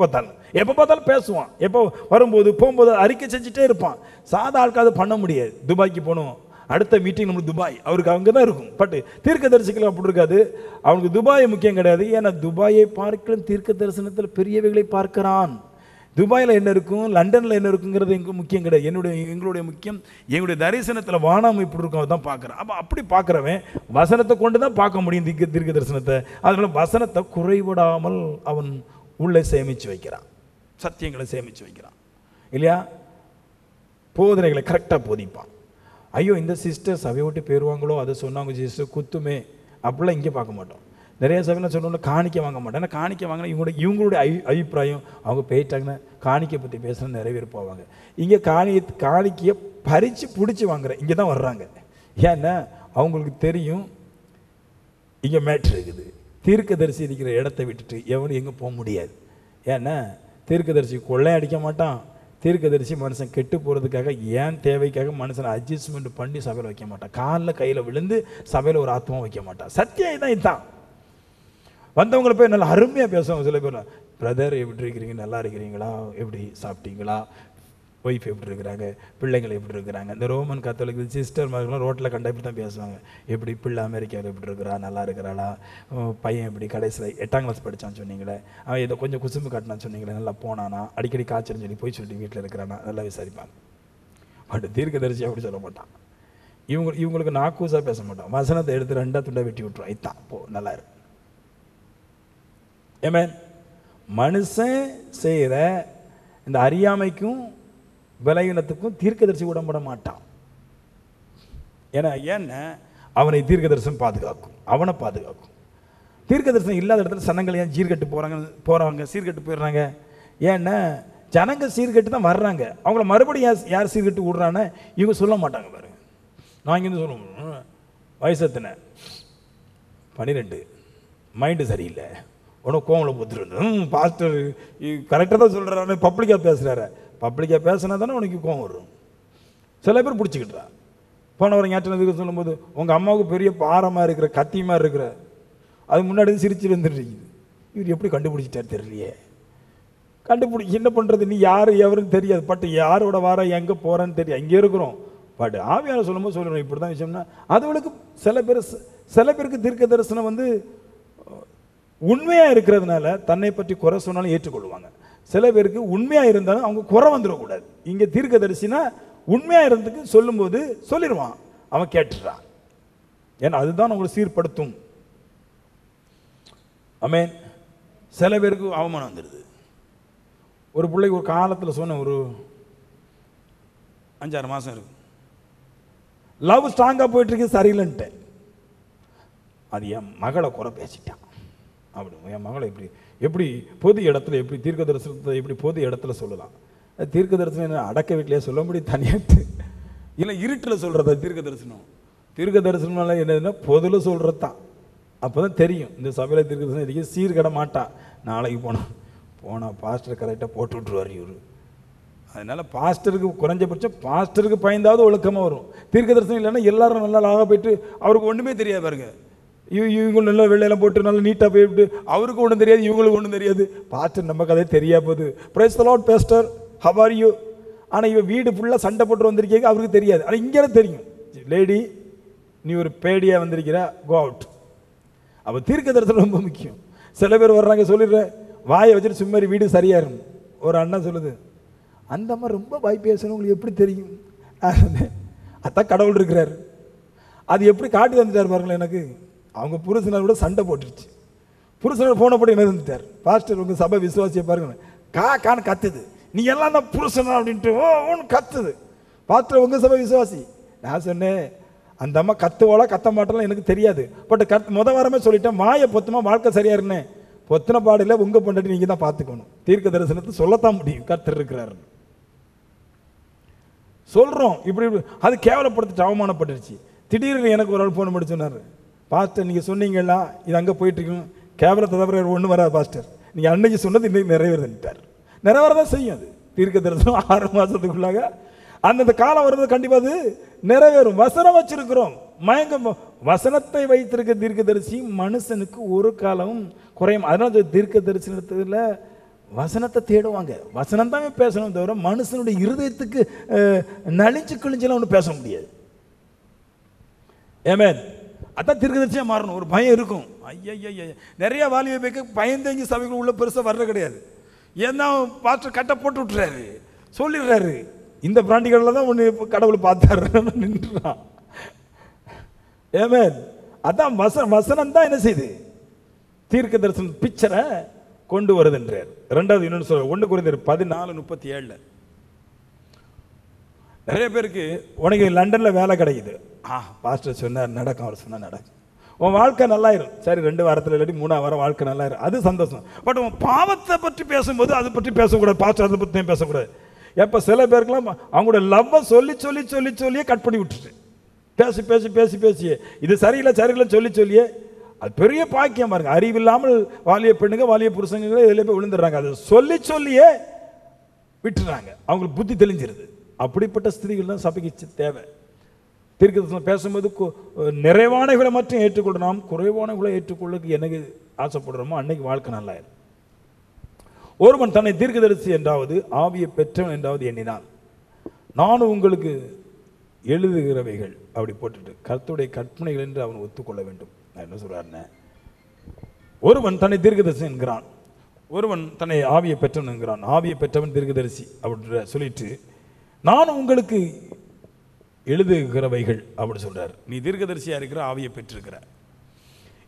பார்த்தாலும் பேசுவான். எப்போ வரும்போது போகும்போது அறிக்கை செஞ்சுட்டே இருப்பான். சாதா ஆட்கள் அது பண்ண முடியாது. துபாய்க்கு போகணும், அடுத்த மீட்டிங் நம்மளுக்கு துபாய், அவருக்கு அங்கே தான் இருக்கும். பட் தீர்க்கதரிசிகள் அப்படி இருக்காது. அவனுக்கு துபாய் முக்கியம் கிடையாது. ஏன்னா துபாயை பார்க்கலாம் தீர்க்க தரிசனத்தில் பெரியவைகளை பார்க்கிறான். துபாயில் என்ன இருக்கும், லண்டனில் என்ன இருக்குங்கிறது எங்களுக்கு முக்கியம் கிடையாது. எங்களுடைய முக்கியம் எங்களுடைய தரிசனத்தில் வானம் இப்படி இருக்கும், அதுதான் பார்க்குறேன். அப்போ அப்படி பார்க்குறவன் வசனத்தை கொண்டு தான் பார்க்க முடியும் தீர்க்க தரிசனத்தை. அதனால வசனத்தை குறைவிடாமல் அவன் உள்ளே சேமித்து வைக்கிறான், சத்தியங்களை சேமித்து வைக்கிறான் இல்லையா? போதனைகளை கரெக்டாக போதிப்பான். ஐயோ இந்த சிஸ்டர் சபையை விட்டு போயிடுவாங்களோ, அதை சொன்னாங்க சிஸ்டர் குத்துமே அப்படிலாம் இங்கே பார்க்க மாட்டோம். நிறைய சபையில் சொல்லணும்னா காணிக்க வாங்க மாட்டோம். ஏன்னா காணிக்க வாங்கினா இவங்களுடைய அபிப்பிராயம், அவங்க போயிட்டாங்கன்னா காணிக்கை பற்றி பேசுகிற நிறைவேறி போவாங்க. இங்கே காணிக்கையை பறித்து பிடிச்சி வாங்குறேன் இங்கே தான் வர்றாங்க. ஏன்னா அவங்களுக்கு தெரியும் இங்கே மேட்ரு இருக்குது. தீர்க்கதரிசி இருக்கிற இடத்த விட்டுட்டு எவனும் எங்கே போக முடியாது. ஏன்னா தீர்க்கதரிசி கொள்ளை அடிக்க மாட்டான். தீர்க்கதரிசி மனுஷன் கெட்டு போகிறதுக்காக ஏன் தேவைக்காக மனுஷனை அட்ஜஸ்ட்மெண்ட் பண்ணி சபையில் வைக்க மாட்டான். காலில் கையில் விழுந்து சபையில் ஒரு ஆத்மா வைக்க மாட்டான். சத்தியம் தான் இதுதான். வந்தவங்களை போய் நல்லா அருமையாக பேசுவாங்க. சில பேர் பிரதர் எப்படி இருக்கிறீங்க, நல்லா இருக்கிறீங்களா, எப்படி சாப்பிட்டீங்களா, ஒய்ஃப் எப்படி இருக்கிறாங்க, பிள்ளைங்கள் எப்படி இருக்கிறாங்க. இந்த ரோமன் கத்தோலிக் சிஸ்டர் மாதிரிலாம் ரோட்டில் கண்ட இப்படி தான் பேசுவாங்க. எப்படி பிள்ளை அமெரிக்காவில் எப்படி இருக்கிறா, நல்லா இருக்கிறாளா, பையன் எப்படி கடைசியில் 8ஆம் கிளாஸ் படித்தான்னு சொன்னீங்களே, அவன் இதை கொஞ்சம் குசும்பு காட்டினான்னு சொன்னீங்களே, நல்லா போனானா, அடிக்கடி காய்ச்சல்னு சொல்லி போய் சொல்லிட்டு வீட்டில் இருக்கிறானா, நல்லா விசாரிப்பாங்க. பட் தீர்க்கதரிசி அப்படி சொல்ல மாட்டான். இவங்களுக்கு நாக்கூசாக பேச மாட்டான். வசனத்தை எடுத்து 2 துண்டை வெட்டி விட்டுருவான். இதான் போ நல்லா இருக்கு. ஏமேன். மனுஷன் செய்கிற இந்த அறியாமைக்கும் பலவீனத்துக்கும் தீர்க்கதரிசி உடம்பட மாட்டான். ஏன்னா அவனை தீர்க்கதரிசனம் பாதுகாக்கும், அவனை பாதுகாக்கும். தீர்க்கதரிசனம் இல்லாத இடத்துல சனங்கள் ஏன் போகிறாங்க சீர்கெட்டு போயிடுறாங்க. ஏன்னா ஜனங்க சீர்கெட்டு தான் வர்றாங்க. அவங்கள மறுபடியும் யார் சீர்கெட்டு விடுறான்னு இவங்க சொல்ல மாட்டாங்க. பாருங்க, நான் இங்கேருந்து சொல்லுவோம், வயசு எத்தனை, 12, மைண்டு சரியில்லை, உனக்கு கோவத்தில் போத்துருந்து பாஸ்டர் கரெக்டாக தான் சொல்கிறாரு, பப்ளிக்காக பேசுகிறாரு. பப்ளிக்காக பேசினா தானே உனக்கு கோவம் வரும். சில பேர் பிடிச்சிக்கிட்டா. போனவரை ஞாயிற்று சொல்லும்போது உங்கள் அம்மாவுக்கு பெரிய பாரமாக இருக்கிற கத்தி மாதிரி இருக்கிற அது முன்னாடி சிரிச்சு வந்துருக்குது. இவர் எப்படி கண்டுபிடிச்சிட்டார் தெரியலையே. என்ன பண்ணுறது, நீ யார் எவருன்னு தெரியாது. பட் யாரோட வார எங்கே போகிறேன்னு தெரியும். இங்கே இருக்கிறோம். பட் ஆவியான சொல்லும்போது சொல்லணும் இப்படி தான் விஷயம்னா அதுகளுக்கு சில பேருக்கு தீர்க்க தரிசனம் உண்மையாக இருக்கிறதுனால தன்னை பற்றி குறை சொன்னாலும் ஏற்றுக்கொள்வாங்க. சில பேருக்கு உண்மையாக இருந்தாலும் அவங்க குறை வந்துடக்கூடாது. இங்கே தீர்க்கதரிசினா உண்மையாக இருந்ததுக்கு சொல்லும்போது சொல்லிடுவான், அவன் கேட்டுறான். ஏன்னா அதுதான் உங்களை சீர்படுத்தும். ஆமென். சில பேருக்கு அவமானம் வந்துடுது. ஒரு பிள்ளைக்கு ஒரு காலத்தில் சொன்ன ஒரு 5-6 மாதம் இருக்கு, லவ் ஸ்ட்ராங்காக போயிட்டுருக்கு, சரியில்லைன்ட்டேன். அது என் மகளை குறை பேசிட்டான். அப்படி என் மகளை எப்படி பொது இடத்துல எப்படி தீர்க்க தரிசனத்தை எப்படி பொது இடத்துல சொல்லலாம். தீர்க்க தரிசனம் என்ன அடக்க வீட்டிலேயே சொல்ல முடியும், தனியாட்டு இல்லை இருட்டில் சொல்கிறதா தீர்க்க தரிசனம். தீர்க்க தரிசனம்னால என்னதுன்னா பொதுவில் சொல்கிறது தான். அப்போ தான் தெரியும் இந்த சபையில் தீர்க்க தரிசனம் இதுக்கு சீர்கட மாட்டான். நாளைக்கு போனால் பாஸ்டர் கரெக்டாக போட்டு விட்ருவார் இவர். அதனால் பாஸ்டருக்கு குறைஞ்சபட்சம் பாஸ்டருக்கு பயந்தாவது ஒழுக்கமாக வரும். தீர்க்க தரிசனம் இல்லைன்னா எல்லாரும் நல்லா லாக போயிட்டு அவருக்கு ஒன்றுமே தெரியாது. பாருங்க, இவங்க நல்லா வெள்ளையெல்லாம் போட்டு நல்லா நீட்டாக போயிட்டு அவருக்கு ஒன்றும் தெரியாது, இவங்களுக்கு ஒன்றும் தெரியாது. பாஸ்டர் நம்ம கதை தெரியா போகுது. Praise the Lord pastor, how are you. ஆனால் இவன் வீடு ஃபுல்லாக சண்டை போட்டு வந்திருக்கீங்க, அவருக்கு தெரியாது. ஆனால் இங்கே தெரியும், லேடி நீ ஒரு பேடியாக வந்திருக்கிற, கோ அவுட். அப்போ தீர்க்க தரிசனம் ரொம்ப முக்கியம். சில பேர் வர்றாங்க, சொல்லிடுறேன் வாயை வச்சுட்டு சும்மாரி வீடு சரியாக இருக்கும். ஒரு அண்ணா சொல்லுது, அந்த மாதிரி ரொம்ப வாய் பேசணும் உங்களுக்கு எப்படி தெரியும்? அதான் கடவுள் இருக்கிறார். அது எப்படி காட்டி வந்துட்டார் பாருங்களேன். எனக்கு அவங்க புருஷனார் கூட சண்டை போட்டுருச்சு. புருஷனார் போன போட்டு என்ன இருந்துட்டார், பாஸ்டர் உங்கள் சபை விசுவாசியை பாருங்க, கான்னு கத்துது, நீ எல்லாம் தான் புருஷனா அப்படின்ட்டு ஒன்று கத்துது. பாஸ்டர் உங்கள் சபை விசுவாசி. நான் சொன்னேன், அந்த அம்மா கத்துவாளா கத்த மாட்டாலும் எனக்கு தெரியாது. பட் வாரமே சொல்லிட்டேன், மாய பொத்துமா வாழ்க்கை சரியா இருந்தேன். பொத்தின பாடையில் உங்கள் பொண்டாட்டி நீங்கள் தான் பார்த்துக்கணும். தீர்க்க தரிசனத்தை சொல்லத்தான் முடியும், கர்த்தர் இருக்கிறாரு சொல்கிறோம். இப்படி அது கேவலப்படுத்திட்டு அவமானப்பட்டுருச்சு. திடீர்னு எனக்கு ஒரு ஆள் ஃபோன் பண்ணி சொன்னார், பாஸ்டர் நீங்கள் சொன்னீங்களா இது அங்கே போயிட்டுருக்கும், கேவலத்தை தவிர ஒன்றும் வராது பாஸ்டர், நீங்கள் அன்னைக்கு சொன்னது இன்னைக்கு நிறைவேறுதுட்டார். நிறைவேறதான் செய்யும். அது தீர்க்க தரிசனம் 6 மாதத்துக்குள்ளாக அந்தந்த காலம் வருவது கண்டிப்பாக அது நிறைவேறும். வசனம் வச்சிருக்கிறோம், மயங்க வசனத்தை வைத்திருக்க தீர்க்கதரிசி மனுஷனுக்கு ஒரு காலமும் குறையும். அதனால தீர்க்க தரிசனத்தில் வசனத்தை தேடுவாங்க. வசனம் தான் பேசணும் தவிர மனுஷனுடைய இருதயத்துக்கு நலிஞ்சு கிழிஞ்செல்லாம் ஒன்றும் பேச முடியாது. ஆமென். அதான் தீர்க்கதரிசியாக மாறணும். ஒரு பயம் இருக்கும். ஐயா நிறைய வாலிப பேக்க பயந்தேங்கி சபைகள் உள்ள பெருசாக வர்ற கிடையாது. ஏன்னா பாஸ்டர் கட்டை போட்டு விட்டுறாரு, சொல்லிடுறாரு, இந்த பிராண்டிகளில் தான் ஒன்று கடவுளை பார்த்தாரு நின்றுறான். ஆமென். அதான் வசனம் தான் என்ன செய்யுது, தீர்க்க தரிசன பிக்சரை கொண்டு வருதுன்றார். ரெண்டாவது இன்னொன்று சொல்ற 1 கொரிந்தியர் 14:37 நிறைய பேருக்கு உனக்கு லண்டனில் வேலை கிடைக்குது, பாஸ்டர் சொன்னார் நடக்கும், அவர் சொன்னால் நடக்கும், உன் வாழ்க்கை நல்லாயிரும். சரி, 2 வாரத்தில் இல்லாட்டி 3ஆம் வாரம் வாழ்க்கை நல்லாயிரும், அது சந்தோஷம். பட் உன் பாவத்தை பற்றி பேசும்போது அதை பற்றி பேசக்கூடாது, பாஸ்டர் அதை பற்றியும் பேசக்கூடாது. எப்போ சில பேருக்குலாம் அவங்களோட லவ்வை சொல்லியே கட் பண்ணி விட்டுட்டு பேசி இது சரியில்லை சொல்லியே அது பெரிய பாக்கியம் பாருங்க. அறிவில்லாமல் வாலிய பெண்ணுங்க வாலிய புருஷங்க இதில் போய் விழுந்துடுறாங்க. அது சொல்லியே விட்டுறாங்க, அவங்களுக்கு புத்தி தெளிஞ்சிருது. அப்படிப்பட்ட ஸ்திரீகள் தான் சபைக்கு தேவை. தீர்க்கதரிசனம் பேசும்போது நிறைவானவர்களை மட்டும் ஏற்றுக்கொள்ள, நாம் குறைவானவர்களை ஏற்றுக்கொள்ளுக்கு எனக்கு ஆசைப்படுறோமோ அன்னைக்கு வாழ்க்கை நல்லாயிரும். ஒருவன் தன்னை தீர்க்கதரிசி என்றாவது ஆவியை பெற்றவன் என்றாவது எண்ணினான், நான் உங்களுக்கு எழுதுகிறவைகள் அப்படி போட்டுட்டு கர்த்தருடைய கற்பனைகள் என்று அவன் ஒத்துக்கொள்ள வேண்டும். நான் என்ன சொல்றாருன்னு, ஒருவன் தன்னை தீர்க்கதரிசி என்கிறான், ஒருவன் தன்னை ஆவியை பெற்றவன் என்கிறான், ஆவியை பெற்றவன் தீர்க்கதரிசி அப்படி சொல்லிட்டு நான் உங்களுக்கு எழுதுகிறவைகள் அப்படி சொல்றாரு. நீ தீர்க்கதரிசியா இருக்கிற, ஆவியை பெற்றிருக்கிற.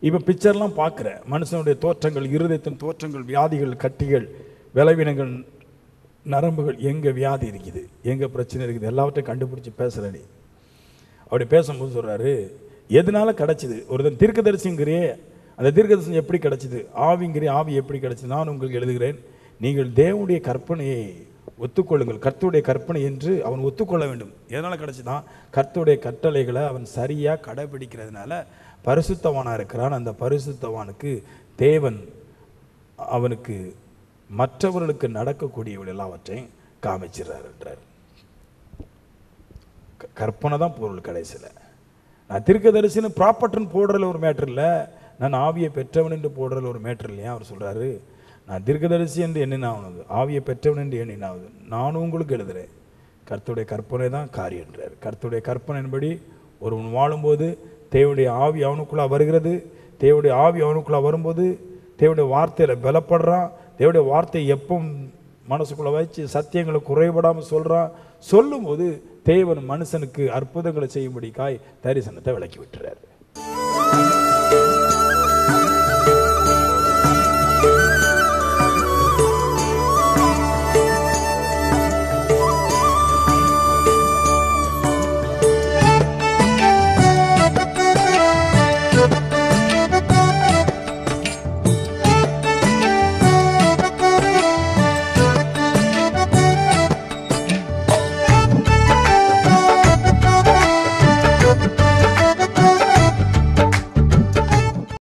இப்போ பிக்சர்லாம் பார்க்குற மனுஷனுடைய தோற்றங்கள், இருதயத்தின் தோற்றங்கள், வியாதிகள், கட்டிகள், விளைவினங்கள், நரம்புகள், எங்கே வியாதி இருக்குது, எங்கே பிரச்சனை இருக்குது, எல்லாவற்றையும் கண்டுபிடிச்சி பேசுகிற நீ. அப்படி பேசும்போது சொல்கிறாரு, எதனால கிடச்சிது? ஒருத்தன் தீர்க்கதரிசிங்கிறே, அந்த தீர்க்கதரிசி எப்படி கிடச்சிது? ஆவிங்கிறே, ஆவி எப்படி கிடச்சிது? நான் உங்களுக்கு எழுதுகிறேன், நீங்கள் தேவனுடைய கற்பனையை ஒத்துக்கொள்ளுங்கள், கர்த்தருடைய கற்பனை என்று அவன் ஒத்துக்கொள்ள வேண்டும். எதனால் கிடச்சிதான்? கர்த்தருடைய கட்டளைகளை அவன் சரியாக கடைபிடிக்கிறதுனால பரிசுத்தவானாக இருக்கிறான். அந்த பரிசுத்தவானுக்கு தேவன் அவனுக்கு மற்றவர்களுக்கு நடக்கக்கூடியவர்கள் எல்லாவற்றையும் காமிச்சிடறார் என்றார். கற்பனை தான் பொருள். கடைசியில் நான் தீர்க்கதரிசின்னு ப்ராப்பர்ட்டுன்னு போடுறதுல ஒரு மேட்ரு இல்லை, நான் ஆவியை பெற்றவன் என்று போடுறதுல ஒரு மேட்ரு இல்லையா? அவர் சொல்கிறாரு, நான் தீர்க்கதரிசி என்று எண்ணினாவது, ஆவியை பெற்றவன் என்று எண்ணினாவது, நானும் உங்களுக்கு எழுதுகிறேன், கர்த்தருடைய கற்பனை தான் காரியம் என்றார். கர்த்தருடைய கற்பனையின்படி ஒருவன் வாழும்போது தேவனுடைய ஆவி அவனுக்குள்ளே வருகிறது. தேவனுடைய ஆவி அவனுக்குள்ளே வரும்போது தேவனுடைய வார்த்தையில் பலப்படுறான். தேவனுடைய வார்த்தையை எப்போ மனசுக்குள்ளே வச்சு சத்தியங்களை குறைபடாமல் சொல்லும்போது தேவன் மனுஷனுக்கு அற்புதங்களை செய்யும்படிக்காய் தரிசனத்தை விளக்கி விட்டுறாரு.